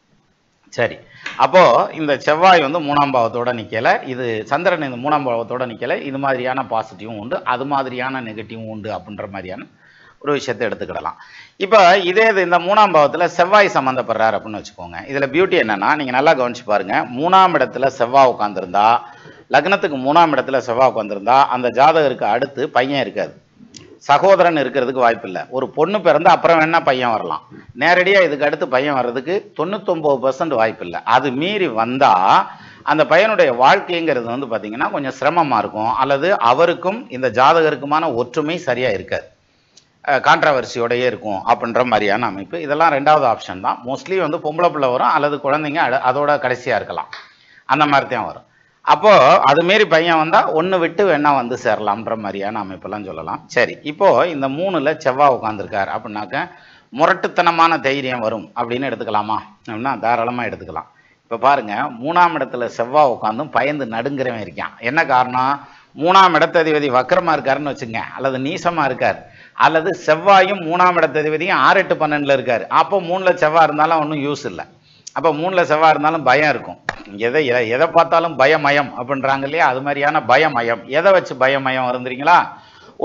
சரி, அப்போ இந்த செவ்வாய் வந்து 3ஆம் பாவத்தோட நிக்கல, இது சந்திரன் இந்த 3ஆம் பாவத்தோட நிக்கல. இது மாதிரியான பாசிட்டிவும் உண்டு, அது மாதிரியான நெகட்டிவும் உண்டு அப்படின்ற மாதிரியான ஒரு விஷயத்தை எடுத்துக்கிடலாம். இப்போ இதே இது இந்த 3ஆம் பாவத்தில் செவ்வாய் சம்மந்தப்படுறாரு அப்படின்னு வச்சுக்கோங்க. இதில் பியூட்டி என்னன்னா, நீங்கள் நல்லா கவனிச்சு பாருங்க. 3ஆம் இடத்துல செவ்வாய் உட்காந்துருந்தா, லக்னத்துக்கு 3ஆம் இடத்துல செவ்வாய் உட்காந்துருந்தா அந்த ஜாதகருக்கு அடுத்து பையன் இருக்காது, சகோதரன் இருக்கிறதுக்கு வாய்ப்பு இல்லை. ஒரு பொண்ணு பிறந்து அப்புறம் வேணா பையன் வரலாம். நேரடியாக இதுக்கு அடுத்து பையன் வர்றதுக்கு 99% வாய்ப்பு இல்லை. அது மீறி வந்தா அந்த பையனுடைய வாழ்க்கைங்கிறது வந்து பார்த்தீங்கன்னா கொஞ்சம் சிரமமாக இருக்கும், அல்லது அவருக்கும் இந்த ஜாதகருக்குமான ஒற்றுமை சரியாக இருக்காது, கான்ட்ரவர்சியோடையே இருக்கும் அப்படின்ற மாதிரியான அமைப்பு. இதெல்லாம் ரெண்டாவது ஆப்ஷன் தான். மோஸ்ட்லி வந்து பொம்பளை பிள்ளை வரும், அல்லது குழந்தைங்க அதோட கடைசியாக இருக்கலாம், அந்த மாதிரி தான் வரும். அப்போது அது மாரி பையன் வந்தால் ஒன்று விட்டு வேணா வந்து சேரலாம்ன்ற மாதிரியான அமைப்பெல்லாம் சொல்லலாம். சரி, இப்போது இந்த 3ல் செவ்வாய் உட்காந்துருக்கார் அப்படின்னாக்க முரட்டுத்தனமான தைரியம் வரும் அப்படின்னு எடுத்துக்கலாமா அப்படின்னா தாராளமாக எடுத்துக்கலாம். இப்போ பாருங்கள், 3ஆம் இடத்துல செவ்வாய் உட்காந்தும் பயந்து நடுங்கிறவன் இருக்கான். என்ன காரணம்? 3ஆம் இடத்ததிபதி வக்கரமாக இருக்காருன்னு வச்சுங்க, அல்லது நீசமாக இருக்கார், அல்லது செவ்வாயும் 3ஆம் இடத்ததிபதியும் 6, 8, 12 இருக்கார். அப்போ 3ல் செவ்வாய் இருந்தாலும் ஒன்றும் யூஸ் இல்லை. அப்போ 3ல் செவ்வாய் இருந்தாலும் பயம் இருக்கும். எதை பார்த்தாலும் பயமயம் அப்படின்றாங்க இல்லையா, அது மாதிரியான பயமயம். எதை வச்சு பயமயம் வருந்துறீங்களா?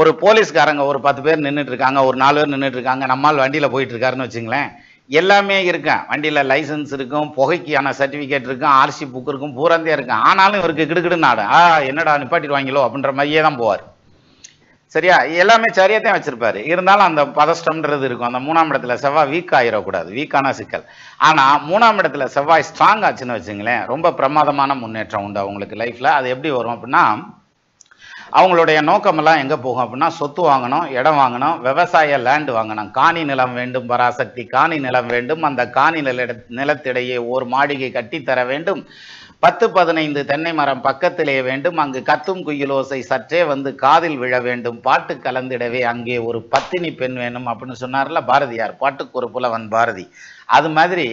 ஒரு போலீஸ்காரங்க ஒரு 10 பேர் நின்றுட்டு இருக்காங்க, ஒரு 4 பேர் நின்றுட்டு இருக்காங்க, நம்மால் வண்டியில் போயிட்டு இருக்காருன்னு வச்சுங்களேன். எல்லாமே இருக்கேன், வண்டியில் லைசன்ஸ் இருக்கும், புகைக்கான சர்டிஃபிகேட் இருக்கும், ஆர்சி புக் இருக்கும், பூராந்தே இருக்கும். ஆனாலும் இவருக்கு கிடுக்கிடுன்னு ஆடும், என்னடா நிப்பாட்டிடுவாங்களோ அப்படின்ற மாதிரியே தான் போவார். சரியா, எல்லாமே சரியாத்தான் வச்சிருப்பாரு, இருந்தாலும் அந்த பதஷ்டம்ன்றது இருக்கும். அந்த 3ஆம் இடத்துல செவ்வாய் வீக் ஆகிடக்கூடாது, வீக்கான சிக்கல். ஆனால் 3ஆம் இடத்துல செவ்வாய் ஸ்ட்ராங் ஆச்சுன்னு வச்சுங்களேன், ரொம்ப பிரமாதமான முன்னேற்றம் உண்டு அவங்களுக்கு லைஃப்பில். அது எப்படி வரும் அப்படின்னா, அவங்களுடைய நோக்கமெல்லாம் எங்கே போகும் அப்படின்னா, சொத்து வாங்கணும், இடம் வாங்கணும், விவசாய லேண்டு வாங்கணும், காணி நிலம் வேண்டும், பராசக்தி காணி நிலம் வேண்டும், அந்த காணி நிலத்திடையே ஓர் மாளிகை கட்டித்தர வேண்டும், 10, 15 தென்னை மரம் பக்கத்திலே வேண்டும், அங்கு கத்தும் குயிலோசை சற்றே வந்து காதில் விழ வேண்டும், பாட்டு கலந்திடவே அங்கே ஒரு பத்தினி பெண் வேணும் அப்படின்னு சொன்னார்ல பாரதியார், பாட்டுக்கு ஒரு புலவன் பாரதி. அது மாதிரி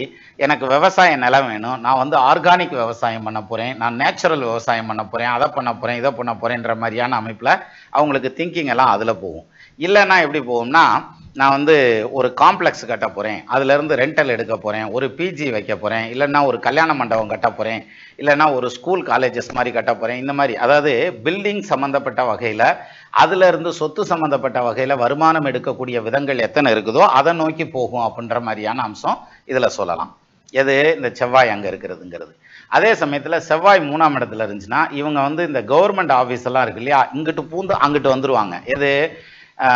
எனக்கு விவசாய நிலம் வேணும், நான் வந்து ஆர்கானிக் விவசாயம் பண்ண போகிறேன், நான் நேச்சுரல் விவசாயம் பண்ண போகிறேன், அதை பண்ண போகிறேன், இதை பண்ண போகிறேன்ற மாதிரியான அமைப்பில் அவங்களுக்கு திங்கிங் எல்லாம் அதில் போகும். இல்லைன்னா எப்படி போகும்னா, நான் வந்து ஒரு காம்ப்ளெக்ஸ் கட்ட போகிறேன், அதுலேருந்து ரெண்டல் எடுக்க போகிறேன், ஒரு பிஜி வைக்க போகிறேன், இல்லைன்னா ஒரு கல்யாண மண்டபம் கட்ட போகிறேன், இல்லைன்னா ஒரு ஸ்கூல் காலேஜஸ் மாதிரி கட்ட போகிறேன். இந்த மாதிரி அதாவது பில்டிங் சம்மந்தப்பட்ட வகையில், அதுலேருந்து சொத்து சம்மந்தப்பட்ட வகையில் வருமானம் எடுக்கக்கூடிய விதங்கள் எத்தனை இருக்குதோ அதை நோக்கி போகும் அப்படின்ற மாதிரியான அம்சம் இதில் சொல்லலாம். எது இந்த செவ்வாய் அங்கே இருக்கிறதுங்கிறது. அதே சமயத்தில் செவ்வாய் 3ஆம் இடத்துல இருந்துச்சுன்னா இவங்க வந்து இந்த கவர்மெண்ட் ஆஃபீஸ் எல்லாம் இருக்கு இல்லையா, இங்கிட்டு பூந்து அங்கிட்டு வந்துடுவாங்க. எது,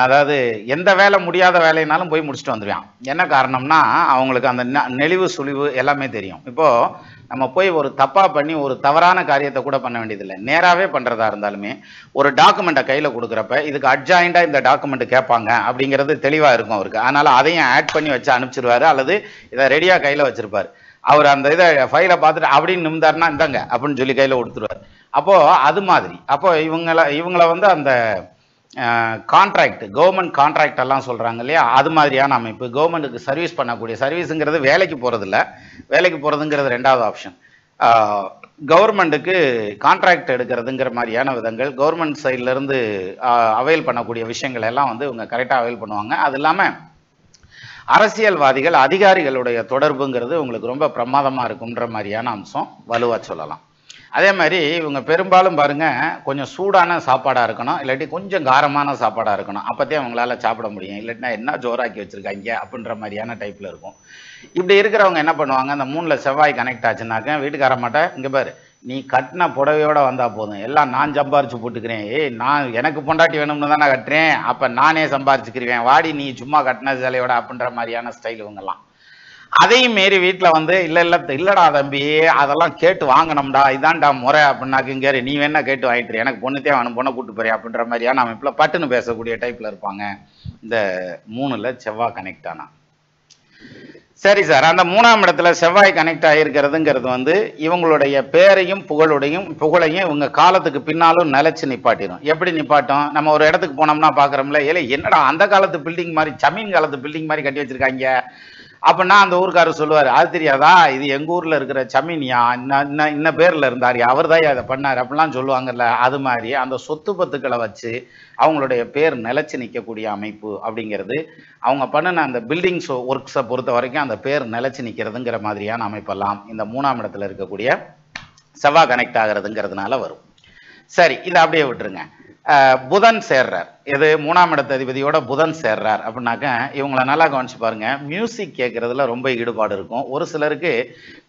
அதாவது எந்த வேலை முடியாத வேலைனாலும் போய் முடிச்சுட்டு வந்துடுவான். என்ன காரணம்னா அவங்களுக்கு அந்த நெளிவு சுழிவு எல்லாமே தெரியும். இப்போது நம்ம போய் ஒரு தப்பாக பண்ணி ஒரு தவறான காரியத்தை கூட பண்ண வேண்டியதில்லை, நேராகவே பண்ணுறதா இருந்தாலுமே ஒரு டாக்குமெண்ட்டை கையில் கொடுக்குறப்ப இதுக்கு அட்ஜாயிண்டாக இந்த டாக்குமெண்ட் கேட்பாங்க அப்படிங்கிறது தெளிவாக இருக்கும் அவருக்கு. அதனால் அதையும் ஆட் பண்ணி வச்சு அனுப்பிச்சிடுவார், அல்லது இதை ரெடியாக கையில் வச்சுருப்பார். அவர் அந்த இதை ஃபைலை பார்த்துட்டு அப்படின்னு நிமிந்தாருன்னா இந்தாங்க அப்படின்னு சொல்லி கையில் கொடுத்துருவார். அப்போது அது மாதிரி அப்போ இவங்களை வந்து அந்த கான்ட்ராக்ட், கவர்மெண்ட் கான்ட்ராக்ட் எல்லாம் சொல்கிறாங்க இல்லையா, அது மாதிரியான அமைப்பு. கவர்மெண்ட்டுக்கு சர்வீஸ் பண்ணக்கூடிய, சர்வீஸுங்கிறது வேலைக்கு போகிறதில்ல, வேலைக்கு போகிறதுங்கிறது ரெண்டாவது ஆப்ஷன். கவர்மெண்ட்டுக்கு கான்ட்ராக்ட் எடுக்கிறதுங்கிற மாதிரியான விதங்கள், கவர்மெண்ட் சைட்லேருந்து அவைல் பண்ணக்கூடிய விஷயங்கள் எல்லாம் வந்து இவங்க கரெக்டாக அவைல் பண்ணுவாங்க. அது இல்லாமல் அரசியல்வாதிகள் அதிகாரிகளுடைய தொடர்புங்கிறது உங்களுக்கு ரொம்ப பிரமாதமாக இருக்குன்ற மாதிரியான அம்சம் வலுவாக சொல்லலாம். அதே மாதிரி இவங்க பெரும்பாலும் பாருங்க கொஞ்சம் சூடான சாப்பாடாக இருக்கணும், இல்லாட்டி கொஞ்சம் காரமான சாப்பாடாக இருக்கணும். அப்போதே அவங்களால சாப்பிட முடியும். இல்லாட்டினா என்ன ஜோராக்கி வச்சுருக்காங்க அப்படின்ற மாதிரியான டைப்பில் இருக்கும். இப்படி இருக்கிறவங்க என்ன பண்ணுவாங்க, அந்த 3ல் செவ்வாய் கனெக்ட் ஆச்சுனாக்க வீட்டுக்கார மாட்டேன், இங்கே பாரு நீ கட்டின புடவையோட வந்தால் போதும், எல்லாம் நான் சம்பாரிச்சு போட்டுக்கிறேன், நான் எனக்கு பொண்டாட்டி வேணும்னு தான் நான் கட்டுறேன், அப்போ நானே சம்பாரிச்சுக்கிறேன், வாடி நீ சும்மா கட்டின சேலையோட அப்படின்ற மாதிரியான ஸ்டைல் இவங்கெல்லாம். அதையும் மீறி வீட்டில் வந்து இல்லடா தம்பி அதெல்லாம் கேட்டு வாங்கணும்டா, இதான்டா முறை அப்படின்னாக்குங்க, நீ வேணா கேட்டு வாங்கிட்டு எனக்கு பொண்ணுத்தே வேணும், பொண்ணை கூட்டு போறியா அப்படின்ற மாதிரியான அமைப்பில் பட்டுன்னு பேசக்கூடிய டைப்பில் இருப்பாங்க இந்த 3ல் செவ்வாய் கனெக்ட் ஆனா. சரி சார், அந்த 3ஆம் இடத்துல செவ்வாய் கனெக்ட் ஆகிருக்கிறதுங்கிறது வந்து இவங்களுடைய பேரையும் புகழையும் இவங்க காலத்துக்கு பின்னாலும் நிலைச்சு நிப்பாட்டிடும். எப்படி நிப்பாட்டும், நம்ம ஒரு இடத்துக்கு போனோம்னா பார்க்குறோம்ல, ஏலே என்னடா அந்த காலத்து பில்டிங் மாதிரி ஜமீன் காலத்து பில்டிங் மாதிரி கட்டி வச்சிருக்காங்க அப்படின்னா அந்த ஊருக்காரர் சொல்லுவார், அது தெரியாதா இது எங்கள் ஊரில் இருக்கிற ஜமீனியா, இன்ன பேரில் இருந்தார், அவர் தான் அதை பண்ணார் அப்படிலாம் சொல்லுவாங்கல்ல. அது மாதிரி அந்த சொத்து பத்துக்களை வச்சு அவங்களுடைய பேர் நிலைச்சு நிற்கக்கூடிய அமைப்பு அப்படிங்கிறது அவங்க பண்ணின அந்த பில்டிங்ஸ் ஒர்க்ஸை பொறுத்த வரைக்கும் அந்த பேர் நிலைச்சு நிற்கிறதுங்கிற மாதிரியான அமைப்பெல்லாம் இந்த 3ஆம் இடத்துல இருக்கக்கூடிய செவ்வாய் கனெக்ட் ஆகிறதுங்கிறதுனால வரும். சரி, இதை அப்படியே விட்டுருங்க. புதன் சேர்றார், இது 3ஆம் இடத்த அதிபதியோட புதன் சேர்றார் அப்படின்னாக்க இவங்களை நல்லா கவனிச்சு பாருங்க. மியூசிக் கேட்கறதுல ரொம்ப ஈடுபாடு இருக்கும், ஒரு சிலருக்கு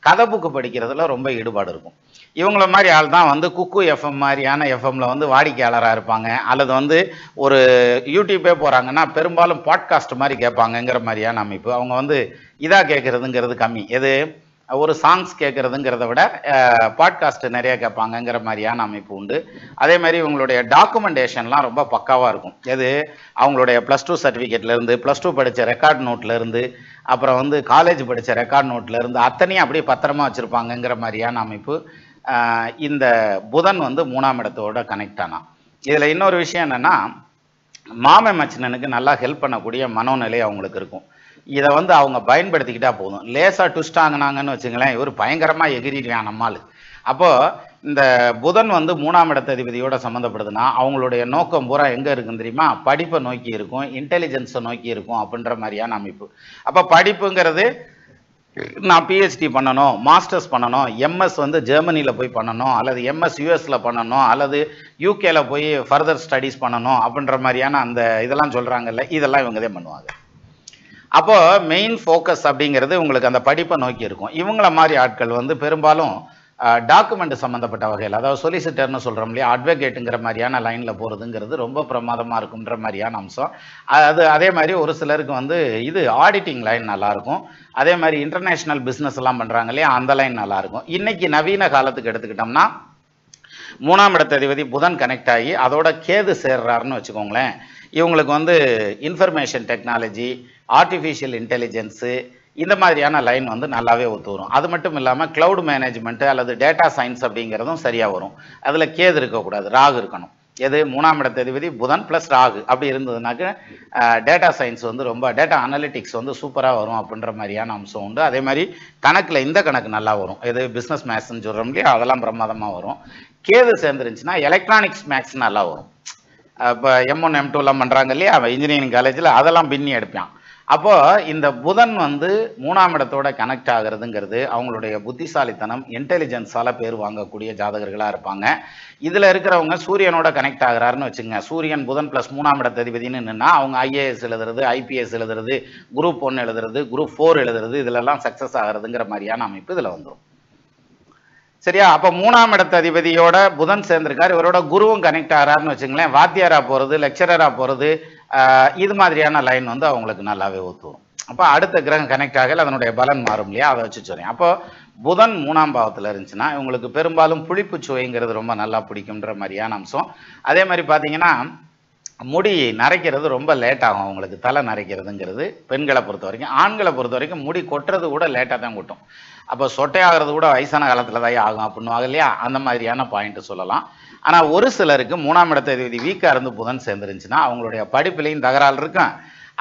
கதை புக்கு படிக்கிறதுல ரொம்ப ஈடுபாடு இருக்கும். இவங்கள மாதிரி ஆள் தான் வந்து குக்கு எஃப்எம் மாதிரியான எஃப்எம்ல வந்து வாடிக்கையாளராக இருப்பாங்க, அல்லது வந்து ஒரு யூடியூப்பே போகிறாங்கன்னா பெரும்பாலும் பாட்காஸ்ட் மாதிரி கேட்பாங்கங்கிற மாதிரியான அமைப்பு. அவங்க வந்து இதாக கேட்கறதுங்கிறது கம்மி, எது ஒரு சாங்ஸ் கேட்கறதுங்கிறத விட பாட்காஸ்ட் நிறைய கேட்பாங்கங்கிற மாதிரியான அமைப்பு உண்டு. அதே மாதிரி இவங்களுடைய டாக்குமெண்டேஷன்லாம் ரொம்ப பக்காவாக இருக்கும். எது அவங்களுடைய +2 சர்டிஃபிகேட்லேருந்து, +2 படித்த ரெக்கார்ட் நோட்லேருந்து, அப்புறம் வந்து காலேஜ் படித்த ரெக்கார்ட் நோட்லேருந்து அத்தனையும் அப்படியே பத்திரமா வச்சுருப்பாங்கங்கிற மாதிரியான அமைப்பு. இந்த புதன் வந்து 3ஆம் இடத்தோட கனெக்ட் ஆனா. இதில் இன்னொரு விஷயம் என்னென்னா, மாம மச்சினனுக்கு நல்லா ஹெல்ப் பண்ணக்கூடிய மனோநிலை அவங்களுக்கு இருக்கும். இதை வந்து அவங்க பயன்படுத்திக்கிட்டா போதும். லேசாக ட்விஸ்ட் ஆகினாங்கன்னு வச்சுங்களேன், இவர் பயங்கரமாக எகிரிடுவான் நம்மால். அப்போது இந்த புதன் வந்து 3ஆம் இடத்த அதிபதியோட சம்மந்தப்படுதுன்னா அவங்களுடைய நோக்கம் பூரா எங்கே இருக்குன்னு தெரியுமா, படிப்பை நோக்கி இருக்கும், இன்டெலிஜென்ஸை நோக்கி இருக்கும் அப்படின்ற மாதிரியான அமைப்பு. அப்போ படிப்புங்கிறது நான் பிஹெச்டி பண்ணணும், மாஸ்டர்ஸ் பண்ணணும், எம்எஸ் வந்து ஜெர்மனியில் போய் பண்ணணும், அல்லது எம்எஸ் யூஎஸில் பண்ணணும், அல்லது யூகேல போய் ஃபர்தர் ஸ்டடீஸ் பண்ணணும் அப்படின்ற மாதிரியான அந்த இதெல்லாம் சொல்கிறாங்கல்ல, இதெல்லாம் இவங்க தான் பண்ணுவாங்க. அப்போ மெயின் ஃபோக்கஸ் அப்படிங்கிறது உங்களுக்கு அந்த படிப்பை நோக்கி இருக்கும். இவங்கள மாதிரி ஆட்கள் வந்து பெரும்பாலும் டாக்குமெண்ட் சம்மந்தப்பட்ட வகையில், அதாவது சொலிசிட்டர்னு சொல்கிறோம் இல்லையா, அட்வொகேட்டுங்கிற மாதிரியான லைனில் போகிறதுங்கிறது ரொம்ப பிரமாதமாக இருக்குன்ற மாதிரியான அம்சம். அதே மாதிரி ஒரு சிலருக்கு வந்து இது ஆடிட்டிங் லைன் நல்லாயிருக்கும். அதே மாதிரி இன்டர்நேஷ்னல் பிஸ்னஸ் எல்லாம் பண்ணுறாங்க இல்லையா, அந்த லைன் நல்லாயிருக்கும். இன்றைக்கி நவீன காலத்துக்கு எடுத்துக்கிட்டோம்னா 3ஆம் இடத்த அதிபதி புதன் கனெக்ட் ஆகி அதோட கேது சேர்றாருன்னு வச்சுக்கோங்களேன். இவங்களுக்கு வந்து இன்ஃபர்மேஷன் டெக்னாலஜி, ஆர்டிஃபிஷியல் இன்டெலிஜென்ஸு இந்த மாதிரியான லைன் வந்து நல்லாவே ஒத்து வரும். அது மட்டும் இல்லாமல் க்ளவுட் மேனேஜ்மெண்ட்டு அல்லது டேட்டா சயின்ஸ் அப்படிங்கிறதும் சரியாக வரும். அதில் கேது இருக்கக்கூடாது, ராகு இருக்கணும். எது 3ஆம் இடத்த அதிபதி புதன் ப்ளஸ் ராகு அப்படி இருந்ததுனாக்க டேட்டா சயின்ஸ் வந்து ரொம்ப டேட்டா அனலிட்டிக்ஸ் வந்து சூப்பராக வரும் அப்படின்ற மாதிரியான அம்சம் உண்டு. அதே மாதிரி கணக்கில் இந்த கணக்கு நல்லா வரும், எது பிஸ்னஸ் மேத்ஸ்ன்னு சொல்கிறோம் இல்லையா, அதெல்லாம் பிரமாதமாக வரும். கேது சேர்ந்துருந்துச்சுன்னா எலக்ட்ரானிக்ஸ் மேக்ஸ் நல்லா வரும். இப்போ M1 M2 பண்ணுறாங்க இல்லையா இன்ஜினியரிங் காலேஜில், அதெல்லாம் பின்னி எடுப்பான். அப்போது இந்த புதன் வந்து 3ஆம் இடத்தோட கனெக்ட் ஆகிறதுங்கிறது அவங்களுடைய புத்திசாலித்தனம், இன்டெலிஜென்ஸால் பேர் வாங்கக்கூடிய ஜாதகர்களாக இருப்பாங்க. இதில் இருக்கிறவங்க சூரியனோட கனெக்ட் ஆகிறாருன்னு வச்சுங்க, சூரியன் புதன் ப்ளஸ் 3ஆம் இடத்த அதிபதினு நின்னா அவங்க IAS எழுதுறது, IPS எழுதுறது, குரூப் 1 எழுதுறது, குரூப் 4 எழுதுறது, இதிலெல்லாம் சக்ஸஸ் ஆகிறதுங்கிற மாதிரியான அமைப்பு இதில் வந்துடும். சரியா? அப்போ 3ஆம் இடத்த அதிபதியோட புதன் சேர்ந்திருக்காரு, இவரோட குருவும் கனெக்ட் ஆகிறாருன்னு வச்சுங்களேன், வாத்தியாரா போகிறது, லெக்சரராக போகிறது, இது மாதிரியான லைன் வந்து அவங்களுக்கு நல்லாவே ஒத்துவரும். அப்போ அடுத்த கிரகம் கனெக்ட் ஆகல அதனுடைய பலன் மாறும் இல்லையா, அதை வச்சு சொல்றேன். அப்போ புதன் 3ஆம் பாவத்தில் இருந்துச்சுன்னா இவங்களுக்கு பெரும்பாலும் புளிப்பு சுவைங்கிறது ரொம்ப நல்லா பிடிக்கும்ன்ற மாதிரியான அம்சம். அதே மாதிரி பார்த்தீங்கன்னா முடி நரைக்கிறது ரொம்ப லேட் ஆகும் அவங்களுக்கு, தலை நரைக்கிறதுங்கிறது பெண்களை பொறுத்த வரைக்கும். ஆண்களை பொறுத்த வரைக்கும் முடி கொட்டுறது கூட லேட்டாக தான் கொட்டும். அப்போ சொட்டையாகிறது கூட வயசான காலத்தில் தான் ஆகும் அப்படின்னுவாங்க இல்லையா, அந்த மாதிரியான பாயிண்ட் சொல்லலாம். ஆனால் ஒரு சிலருக்கு 3ஆம் இடத்த அதிபதி வீக்காக இருந்து புதன் சேர்ந்துருந்துச்சுன்னா அவங்களுடைய படிப்பிலையும் தகராறு இருக்கும்.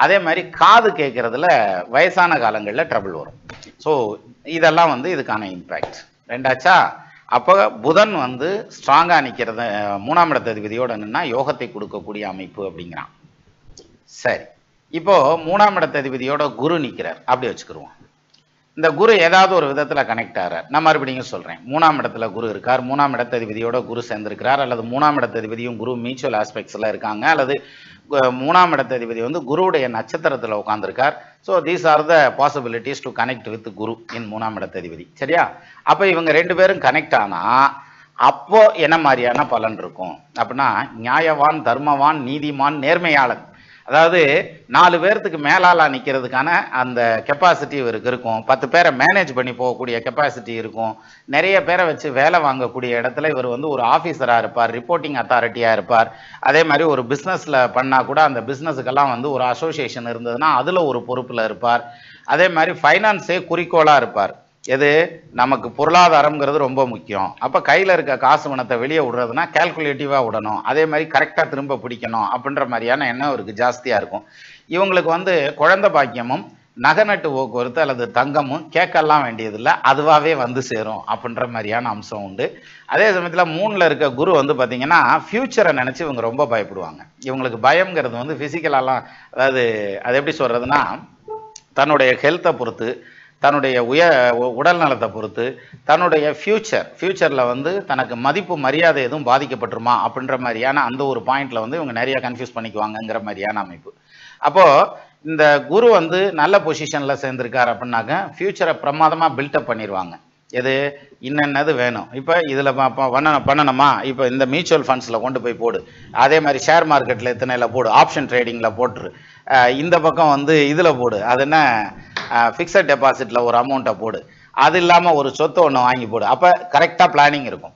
அதே மாதிரி காது கேட்கறதுல வயசான காலங்களில் ட்ரபிள் வரும். ஸோ இதெல்லாம் வந்து இதுக்கான இம்பேக்ட். ரெண்டாச்சா? அப்போ புதன் வந்து ஸ்ட்ராங்காக நிற்கிறது 3ஆம் இடத்த அதிபதியோட நின்னா யோகத்தை கொடுக்கக்கூடிய அமைப்பு அப்படிங்கிறான். சரி, இப்போ 3ஆம் இடத்த அதிபதியோட குரு நிற்கிறார் அப்படி வச்சுக்கிருவோம். இந்த குரு ஏதாவது ஒரு விதத்தில் கனெக்ட் ஆகிறார். நான் மறுபடியும் சொல்கிறேன், 3ஆம் இடத்துல குரு இருக்கார், 3ஆம் இடத்ததிபதியோட குரு சேர்ந்திருக்கிறார், அல்லது 3ஆம் இடத்ததிபதியும் குரு மியூச்சுவல் ஆஸ்பெக்ட்ஸில் இருக்காங்க, அல்லது 3ஆம் இடத்ததிபதி வந்து குருவுடைய நட்சத்திரத்தில் உட்காந்துருக்கார். So these are the possibilities to connect with Guru in 3ஆம் இடத்ததிபதி. சரியா? அப்போ இவங்க 2 பேரும் கனெக்ட் ஆனால் அப்போ என்ன மாதிரியான பலன் இருக்கும் அப்படின்னா, நியாயவான், தர்மவான், நீதிமான், நேர்மையாளன், அதாவது 4 பேர்த்துக்கு மேலால நிற்கிறதுக்கான அந்த கெப்பாசிட்டி இவருக்கு இருக்கும். 10 பேரை மேனேஜ் பண்ணி போகக்கூடிய கெப்பாசிட்டி இருக்கும். நிறைய பேரை வச்சு வேலை வாங்கக்கூடிய இடத்துல இவர் வந்து ஒரு ஆஃபீஸராக இருப்பார், ரிப்போர்ட்டிங் அத்தாரிட்டியாக இருப்பார். அதே மாதிரி ஒரு பிஸ்னஸில் பண்ணால் கூட அந்த பிஸ்னஸுக்கெல்லாம் வந்து ஒரு அசோசியேஷன் இருந்ததுன்னா அதில் ஒரு பொறுப்பில் இருப்பார். அதே மாதிரி ஃபைனான்ஸே குறிக்கோளாக இருப்பார். எது நமக்கு பொருளாதாரம்ங்கிறது ரொம்ப முக்கியம். அப்போ கையில் இருக்க காசு பணத்தை வெளியே விடுறதுனா கேல்குலேட்டிவாக விடணும், அதே மாதிரி கரெக்டாக திரும்ப பிடிக்கணும் அப்படின்ற மாதிரியான எண்ணம் அவருக்கு ஜாஸ்தியாக இருக்கும். இவங்களுக்கு வந்து குழந்தை பாக்கியமும் நகநட்டு போக்குவரத்து அல்லது தங்கமும் கேட்கலாம் வேண்டியதில்லை, அதுவாகவே வந்து சேரும் அப்படின்ற மாதிரியான அம்சம் உண்டு. அதே சமயத்தில் 3ல் இருக்க குரு வந்து பார்த்திங்கன்னா ஃப்யூச்சரை நினச்சி இவங்க ரொம்ப பயப்படுவாங்க. இவங்களுக்கு பயம்ங்கிறது வந்து ஃபிசிக்கலாலாம், அதாவது அது எப்படி சொல்கிறதுனா தன்னுடைய ஹெல்த்தை பொறுத்து, தன்னுடைய உடல் நலத்தை பொறுத்து, தன்னுடைய ஃப்யூச்சரில் வந்து தனக்கு மதிப்பு மரியாதை எதுவும் பாதிக்கப்பட்டுருமா அப்படின்ற மாதிரியான அந்த ஒரு பாயிண்டில் வந்து இவங்க நிறைய கன்ஃபியூஸ் பண்ணிக்குவாங்கங்கிற மாதிரியான அமைப்பு. அப்போது இந்த குரு வந்து நல்ல பொசிஷனில் சேர்ந்துருக்கார் அப்படின்னாக்க ஃப்யூச்சரை பிரமாதமாக பில்டப் பண்ணிடுவாங்க. எது இன்னென்னது வேணும், இப்போ இதில் பண்ணணுமா, இப்போ இந்த மியூச்சுவல் ஃபண்ட்ஸில் கொண்டு போய் போடு, அதே மாதிரி ஷேர் மார்க்கெட்டில் எத்தனையில் போடு, ஆப்ஷன் ட்ரேடிங்கில் போட்டுரு, இந்த பக்கம் வந்து இதில் போடு, அது என்ன ஃபிக்ஸட் டெபாசிட்டில் ஒரு அமௌண்ட்டை போடு, அது இல்லாமல் ஒரு சொத்தை ஒன்று வாங்கி போடு. அப்போ கரெக்டாக பிளானிங் இருக்கும்.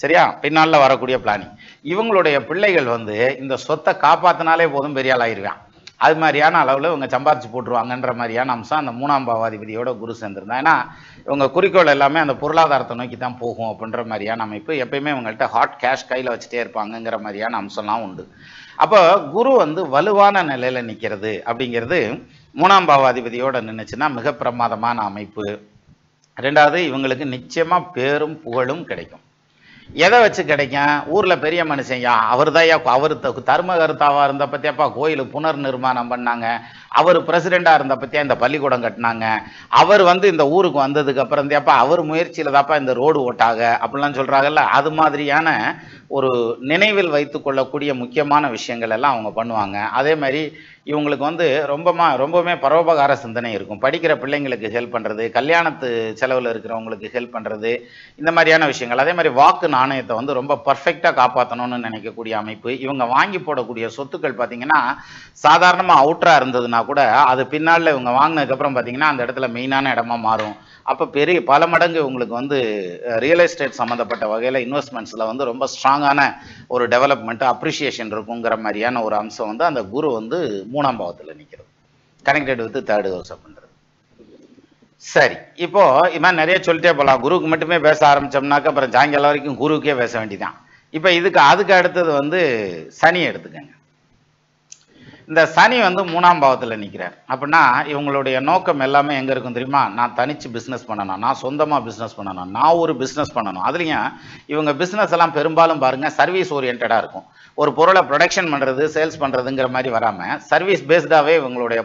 சரியா? பின்னால் வரக்கூடிய பிளானிங். இவங்களுடைய பிள்ளைகள் வந்து இந்த சொத்தை காப்பாற்றினாலே போதும், பெரிய ஆள் ஆயிடுவான். அது மாதிரியான அளவில் இவங்க சம்பாரிச்சு போட்டுருவாங்கன்ற மாதிரியான அம்சம் அந்த 3ஆம் பாவாதிபதியோட குரு சேர்ந்துருந்தா. ஏன்னா இவங்க குறிக்கோள் எல்லாமே அந்த பொருளாதாரத்தை நோக்கி தான் போகும் அப்படின்ற மாதிரியான அமைப்பு. எப்பயுமே இவங்கள்ட்ட ஹாட் கேஷ் கையில் வச்சுட்டே இருப்பாங்கங்கிற மாதிரியான அம்சம்லாம் உண்டு. அப்போ குரு வந்து வலுவான நிலையில் நிற்கிறது அப்படிங்கிறது 3ஆம் பாவாதிபதியோட நின்றுச்சுன்னா மிக பிரமாதமான அமைப்பு. 2வது, இவங்களுக்கு நிச்சயமாக பேரும் புகழும் கிடைக்கும். எதை வச்சு கிடைக்கும்? ஊரில் பெரிய மனுஷன்யா அவர் தான், அவர் தர்ம கருத்தாவாக இருந்த பற்றியாப்பா கோயிலுக்கு புனர் நிர்மாணம் பண்ணாங்க, அவர் பிரசிடெண்டாக இருந்த பற்றியா இந்த பள்ளிக்கூடம் கட்டினாங்க, அவர் வந்து இந்த ஊருக்கு வந்ததுக்கு அப்புறம் இருந்தியாப்பா அவர் முயற்சியில் தாப்பா இந்த ரோடு ஓட்டாக அப்படிலாம் சொல்கிறாங்கல்ல. அது மாதிரியான ஒரு நினைவில் வைத்து கொள்ளக்கூடிய முக்கியமான விஷயங்கள் எல்லாம் அவங்க பண்ணுவாங்க. அதே மாதிரி இவங்களுக்கு வந்து ரொம்பவுமே பரோபகார சிந்தனை இருக்கும். படிக்கிற பிள்ளைங்களுக்கு ஹெல்ப் பண்ணுறது, கல்யாணத்து செலவில் இருக்கிறவங்களுக்கு ஹெல்ப் பண்ணுறது, இந்த மாதிரியான விஷயங்கள். அதே மாதிரி வாக்கு நாணயத்தை வந்து ரொம்ப பர்ஃபெக்டாக காப்பாற்றணும்னு நினைக்கக்கூடிய அமைப்பு. இவங்க வாங்கி போடக்கூடிய சொத்துக்கள் பார்த்திங்கன்னா சாதாரணமாக அவுட்டராக இருந்ததுன்னா கூட அது பின்னால் இவங்க வாங்கினதுக்கப்புறம் பார்த்திங்கன்னா அந்த இடத்துல மெயினான இடமா மாறும். அப்போ பல மடங்கு உங்களுக்கு வந்து ரியல் எஸ்டேட் சம்மந்தப்பட்ட வகையில் இன்வெஸ்ட்மெண்ட்ஸில் வந்து ரொம்ப ஸ்ட்ராங்கான ஒரு டெவலப்மெண்ட் அப்ரிஷியேஷன் இருக்குங்கிற மாதிரியான ஒரு அம்சம் வந்து அந்த குரு வந்து 3ஆம் பாவத்தில் நிற்கிறது, கனெக்டட் வித் 3rd ஹவுஸ் அப்படின்றது. சரி, இப்போ இது மாதிரி நிறைய சொல்லிட்டே போகலாம். குருவுக்கு மட்டுமே பேச ஆரம்பித்தோம்னாக்க அப்புறம் சாயங்காலம் வரைக்கும் குருவுக்கே பேச வேண்டியதான். இப்போ அதுக்கு அடுத்தது வந்து சனி எடுத்துக்கங்க. இந்த சனி வந்து 3ஆம் பாவத்தில் நிற்கிறார் அப்படின்னா இவங்களுடைய நோக்கம் எல்லாமே எங்கே இருக்கும் தெரியுமா? நான் தனித்து பிஸ்னஸ் பண்ணணும், நான் சொந்தமாக பிஸ்னஸ் பண்ணணும், நான் ஒரு பிஸ்னஸ் பண்ணணும். அதுலேயும் இவங்க பிஸ்னஸ் எல்லாம் பெரும்பாலும் பாருங்கள் சர்வீஸ் ஓரியன்டாக இருக்கும். ஒரு பொருளை ப்ரொடக்ஷன் பண்ணுறது, சேல்ஸ் பண்ணுறதுங்கிற மாதிரி வராமல் சர்வீஸ் பேஸ்டாகவே இவங்களுடைய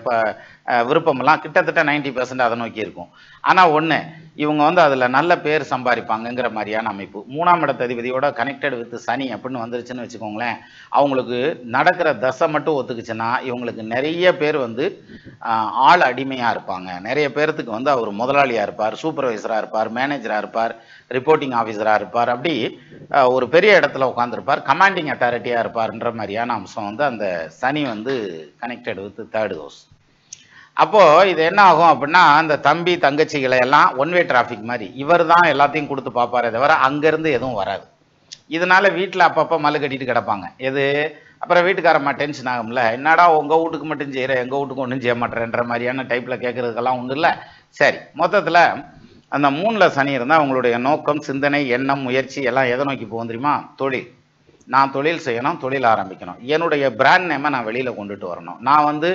விருப்பமெல்லாம் கிட்டத்தட்ட 90% அதை நோக்கி இருக்கும். ஆனால் ஒன்று, இவங்க வந்து அதில் நல்ல பேர் சம்பாதிப்பாங்கங்கிற மாதிரியான அமைப்பு. 3ஆம் இடத்ததிபதியோட கனெக்டட் வித் சனி அப்படின்னு வந்துருச்சுன்னு வச்சுக்கோங்களேன், அவங்களுக்கு நடக்கிற தசை மட்டும் ஒத்துக்குச்சுன்னா இவங்களுக்கு நிறைய பேர் வந்து ஆள் அடிமையாக இருப்பாங்க. நிறைய பேர்த்துக்கு வந்து அவர் முதலாளியாக இருப்பார், சூப்பர்வைசராக இருப்பார், மேனேஜராக இருப்பார், ரிப்போர்ட்டிங் ஆஃபீஸராக இருப்பார், அப்படி ஒரு பெரிய இடத்துல உட்காந்துருப்பார், கமாண்டிங் அத்தாரிட்டியாக இருப்பார்ன்ற மாதிரியான அம்சம் வந்து அந்த சனி வந்து கனெக்டட் வித் 3rd ஹவுஸ். அப்போது இது என்ன ஆகும் அப்படின்னா அந்த தம்பி தங்கச்சிகளை எல்லாம் ஒன்வே டிராஃபிக் மாதிரி இவர் தான் எல்லாத்தையும் கொடுத்து பார்ப்பாரே தவிர அங்கேருந்து எதுவும் வராது. இதனால வீட்டில் அப்பப்போ மல்லு கட்டிட்டு கிடப்பாங்க. அப்புறம் வீட்டுக்காரம்மா டென்ஷன் ஆகும்ல, என்னடா உங்கள் வீட்டுக்கு மட்டும் செய்கிற எங்கள் வீட்டுக்கு ஒன்றும் செய்ய மாட்டேன்ற மாதிரியான டைப்பில் கேட்குறதுக்கெல்லாம் ஒன்றும் இல்லை. சரி, மொத்தத்தில் அந்த 3ல் சனி இருந்தால் அவங்களுடைய நோக்கம், சிந்தனை, எண்ணம், முயற்சி எல்லாம் எதை நோக்கி போகும் தெரியுமா? தொழில். நான் தொழில் செய்யணும், தொழில் ஆரம்பிக்கணும், என்னுடைய பிராண்ட் நேமை நான் வெளியில் கொண்டுட்டு வரணும், நான் வந்து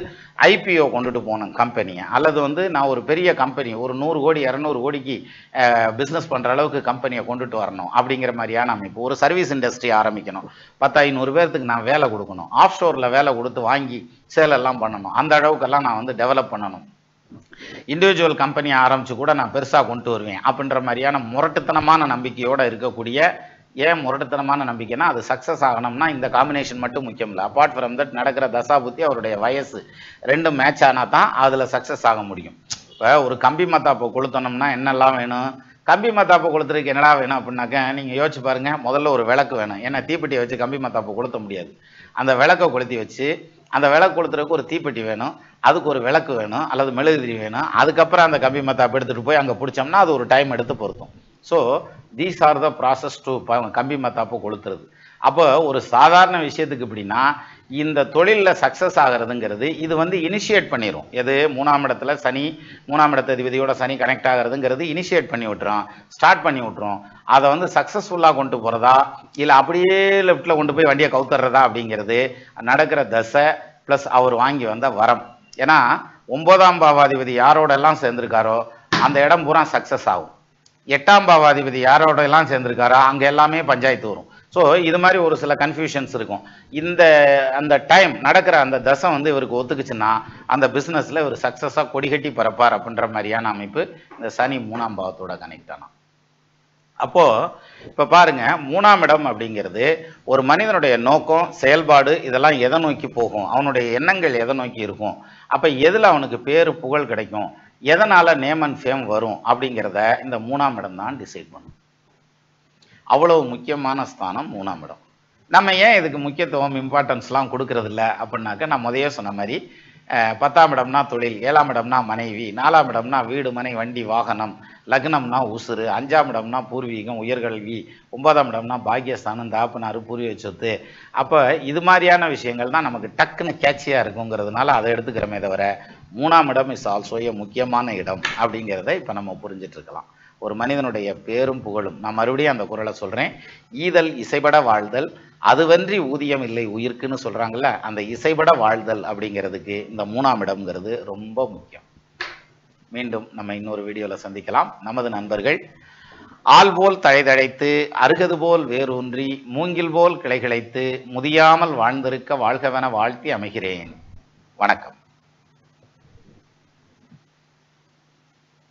ஐபிஓ கொண்டுட்டு போகணும் கம்பெனியை, அல்லது வந்து நான் ஒரு பெரிய கம்பெனி ஒரு 100 கோடி 200 கோடிக்கு பிஸ்னஸ் பண்ணுற அளவுக்கு கம்பெனியை கொண்டுட்டு வரணும் அப்படிங்கிற மாதிரியான அமைப்பு. ஒரு சர்வீஸ் இண்டஸ்ட்ரி ஆரம்பிக்கணும், 10-500 பேர்த்துக்கு நான் வேலை கொடுக்கணும், ஆஃப் ஷோரில் வேலை கொடுத்து வாங்கி சேலெல்லாம் பண்ணணும், அந்த அளவுக்கெல்லாம் நான் வந்து டெவலப் பண்ணணும் இண்டிவிஜுவல் கம்பெனி ஆரம்பிச்சு கூட நான் பெருசாக கொண்டு வருவேன் அப்படின்ற மாதிரியான முரட்டுத்தனமான நம்பிக்கையோடு இருக்கக்கூடிய, ஏன் முரட்டுத்தனமான நம்பிக்கைனா அது சக்ஸஸ் ஆகணும்னா இந்த காம்பினேஷன் மட்டும் முக்கியம் இல்லை. அப்பார்ட் ஃப்ரம் தட் நடக்கிற தசா புத்தி, அவருடைய வயசு ரெண்டும் மேட்ச் ஆனால் தான் அதில் சக்ஸஸ் ஆக முடியும். இப்போ ஒரு கம்பி மத்தாப்பை கொளுத்தணும்னா என்னெல்லாம் வேணும்? கம்பி மத்தாப்பை கொளுத்துறதுக்கு என்னடா வேணும் அப்படின்னாக்க நீங்கள் யோசிச்சு பாருங்கள். முதல்ல ஒரு விளக்கு வேணும். ஏன்னா தீப்பெட்டியை வச்சு கம்பி மத்தாப்பை கொளுத்த முடியாது. அந்த விளக்கை கொளுத்தி வச்சு அந்த விளக்கு கொளுத்துறதுக்கு ஒரு தீப்பெட்டி வேணும், அதுக்கு ஒரு விளக்கு வேணும் அல்லது மெழுகுதிரி வேணும். அதுக்கப்புறம் அந்த கம்பி மத்தாப்பை எடுத்துகிட்டு போய் அங்கே பிடிச்சோம்னா அது ஒரு டைம் எடுத்து பொருத்தும். So these are the process to கம்பி மத்தாப்பை கொளுத்துறது. அப்போ ஒரு சாதாரண விஷயத்துக்கு எப்படின்னா இந்த தொழிலில் சக்ஸஸ் ஆகிறதுங்கிறது இது வந்து இனிஷியேட் பண்ணிடும். எது? 3ஆம் இடத்துல சனி, 3ஆம் இடத்த அதிபதியோட சனி கனெக்ட் ஆகிறதுங்கிறது இனிஷியேட் பண்ணி விட்டுரும், ஸ்டார்ட் பண்ணி விட்டுரும். அதை வந்து சக்ஸஸ்ஃபுல்லாக கொண்டு போகிறதா இல்லை அப்படியே லெஃப்டில் கொண்டு போய் வண்டியை கவுத்துறதா அப்படிங்கிறது நடக்கிற தசை ப்ளஸ் அவர் வாங்கி வந்த வரம். ஏன்னா 9ஆம் பாவாதிபதி யாரோடெல்லாம் சேர்ந்துருக்காரோ அந்த இடம் பூரா சக்ஸஸ் ஆகும். 8ஆம் பாவாதிபதி யாரோட எல்லாம் சேர்ந்துருக்காரோ அங்கே எல்லாமே பஞ்சாயத்து வரும். ஸோ இது மாதிரி ஒரு சில கன்ஃபியூஷன்ஸ் இருக்கும். அந்த டைம் நடக்கிற அந்த தசை வந்து இவருக்கு ஒத்துக்குச்சுன்னா அந்த பிஸ்னஸில் இவர் சக்ஸஸாக கொடிகட்டி பறப்பார் அப்படின்ற மாதிரியான அமைப்பு இந்த சனி 3ஆம் பாவத்தோட கனெக்ட் ஆனா. அப்போது இப்போ பாருங்கள், 3ஆம் இடம் அப்படிங்கிறது ஒரு மனிதனுடைய நோக்கம், செயல்பாடு இதெல்லாம் எதை நோக்கி போகும், அவனுடைய எண்ணங்கள் எதை நோக்கி இருக்கும், அப்போ எதில் அவனுக்கு பேரு புகழ் கிடைக்கும், எதனால் நேம் அண்ட் ஃபேம் வரும் அப்படிங்கிறத இந்த 3ஆம் இடம் தான் டிசைட் பண்ணும். அவ்வளவு முக்கியமான ஸ்தானம் 3ஆம் இடம். நம்ம ஏன் இதுக்கு முக்கியத்துவம் இம்பார்ட்டன்ஸ்லாம் கொடுக்கறதில்ல அப்படின்னாக்க, நான் முதையே சொன்ன மாதிரி 10ஆம் இடம்னா தொழில், 7ஆம் இடம்னா மனைவி, 4ஆம் இடம்னா வீடு மனை வண்டி வாகனம், லக்னம்னா உசுறு, 5ஆம் இடம்னா பூர்வீகம் உயர்கல்வி, 9ஆம் இடம்னா பாக்கியஸ்தானம் தாப்பனாரு பூர்வீக சொத்து. அப்போ இது மாதிரியான விஷயங்கள் தான் நமக்கு டக்குன்னு கேட்சியாக இருக்குங்கிறதுனால அதை எடுத்துக்கிறோமே தவிர 3ஆம் இடம் இஸ் ஆல்சோ ஏ முக்கியமான இடம் அப்படிங்கிறத இப்போ நம்ம புரிஞ்சிட்டு இருக்கலாம். ஒரு மனிதனுடைய பேரும் புகழும், நான் மறுபடியும் அந்த குறளை சொல்கிறேன், ஈதல் இசைபட வாழ்தல் அதுவன்றி ஊதியம் இல்லை உயிர்க்குன்னு சொல்கிறாங்கல்ல, அந்த இசைபட வாழ்தல் அப்படிங்கிறதுக்கு இந்த 3ஆம் இடம்ங்கிறது ரொம்ப முக்கியம். மீண்டும் நம்ம இன்னொரு வீடியோவில் சந்திக்கலாம். நமது நண்பர்கள் ஆள் போல் தழைதழைத்து அருகது போல் வேரூன்றி மூங்கில் போல் கிளைகிழைத்து முதியாமல் வாழ்ந்திருக்க வாழ்கவென வாழ்த்தி அமைகிறேன். வணக்கம்.